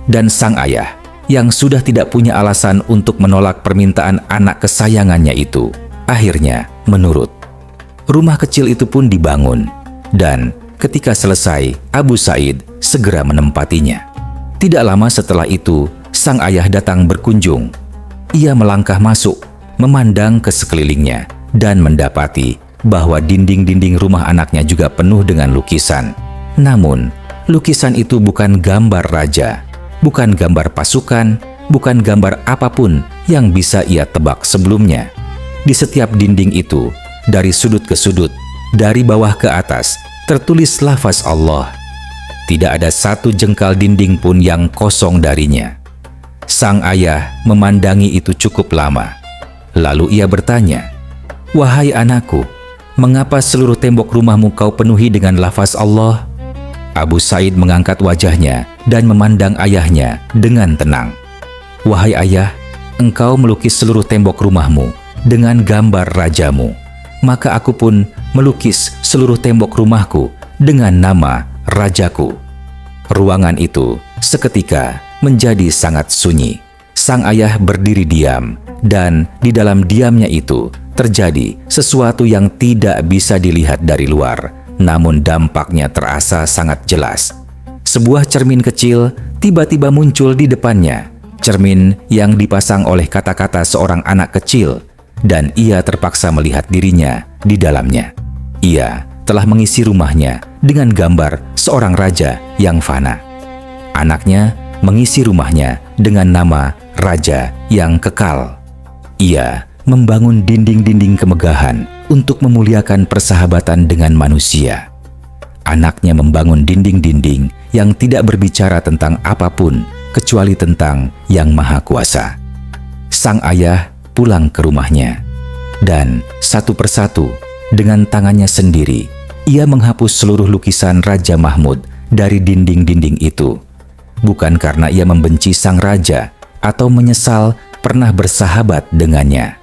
Dan sang ayah yang sudah tidak punya alasan untuk menolak permintaan anak kesayangannya itu, akhirnya menurut. Rumah kecil itu pun dibangun, dan ketika selesai, Abu Sa'id segera menempatinya. Tidak lama setelah itu, sang ayah datang berkunjung. Ia melangkah masuk, memandang ke sekelilingnya, dan mendapati bahwa dinding-dinding rumah anaknya juga penuh dengan lukisan. Namun, lukisan itu bukan gambar raja, bukan gambar pasukan, bukan gambar apapun yang bisa ia tebak sebelumnya. Di setiap dinding itu, dari sudut ke sudut, dari bawah ke atas, tertulis lafaz Allah. Tidak ada satu jengkal dinding pun yang kosong darinya. Sang ayah memandangi itu cukup lama. Lalu ia bertanya, "Wahai anakku, mengapa seluruh tembok rumahmu kau penuhi dengan lafaz Allah?" Abu Sa'id mengangkat wajahnya dan memandang ayahnya dengan tenang. "Wahai ayah, engkau melukis seluruh tembok rumahmu dengan gambar rajamu. Maka aku pun melukis seluruh tembok rumahku dengan nama rajaku." Ruangan itu seketika menjadi sangat sunyi. Sang ayah berdiri diam, dan di dalam diamnya itu terjadi sesuatu yang tidak bisa dilihat dari luar, namun dampaknya terasa sangat jelas. Sebuah cermin kecil tiba-tiba muncul di depannya. Cermin yang dipasang oleh kata-kata seorang anak kecil, dan ia terpaksa melihat dirinya di dalamnya. Ia telah mengisi rumahnya dengan gambar seorang raja yang fana. Anaknya mengisi rumahnya dengan nama raja yang kekal. Ia membangun dinding-dinding kemegahan untuk memuliakan persahabatan dengan manusia. Anaknya membangun dinding-dinding yang tidak berbicara tentang apapun kecuali tentang Yang Maha Kuasa. Sang ayah pulang ke rumahnya, dan satu persatu dengan tangannya sendiri ia menghapus seluruh lukisan Raja Mahmud dari dinding-dinding itu. Bukan karena ia membenci sang raja atau menyesal pernah bersahabat dengannya,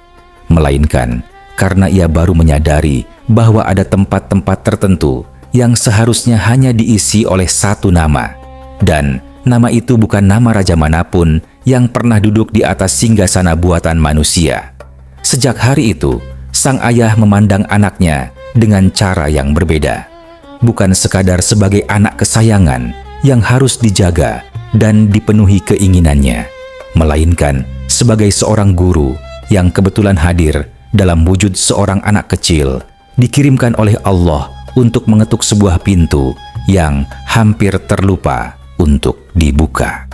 melainkan karena ia baru menyadari bahwa ada tempat-tempat tertentu yang seharusnya hanya diisi oleh satu nama, dan nama itu bukan nama raja manapun yang pernah duduk di atas singgasana buatan manusia. Sejak hari itu, sang ayah memandang anaknya dengan cara yang berbeda, bukan sekadar sebagai anak kesayangan yang harus dijaga dan dipenuhi keinginannya, melainkan sebagai seorang guru yang kebetulan hadir dalam wujud seorang anak kecil, dikirimkan oleh Allah untuk mengetuk sebuah pintu yang hampir terlupa untuk dibuka.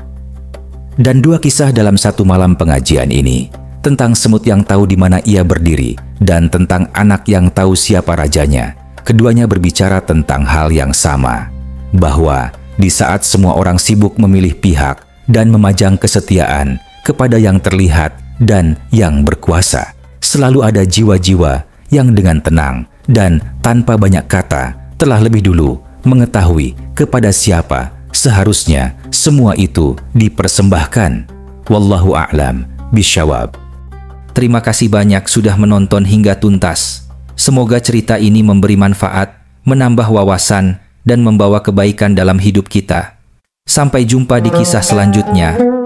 Dan dua kisah dalam satu malam pengajian ini, tentang semut yang tahu di mana ia berdiri dan tentang anak yang tahu siapa rajanya, keduanya berbicara tentang hal yang sama, bahwa di saat semua orang sibuk memilih pihak dan memajang kesetiaan kepada yang terlihat dan yang berkuasa, selalu ada jiwa-jiwa yang dengan tenang dan tanpa banyak kata telah lebih dulu mengetahui kepada siapa seharusnya semua itu dipersembahkan. Wallahu a'lam bisyawab. Terima kasih banyak sudah menonton hingga tuntas. Semoga cerita ini memberi manfaat, menambah wawasan, dan membawa kebaikan dalam hidup kita. Sampai jumpa di kisah selanjutnya.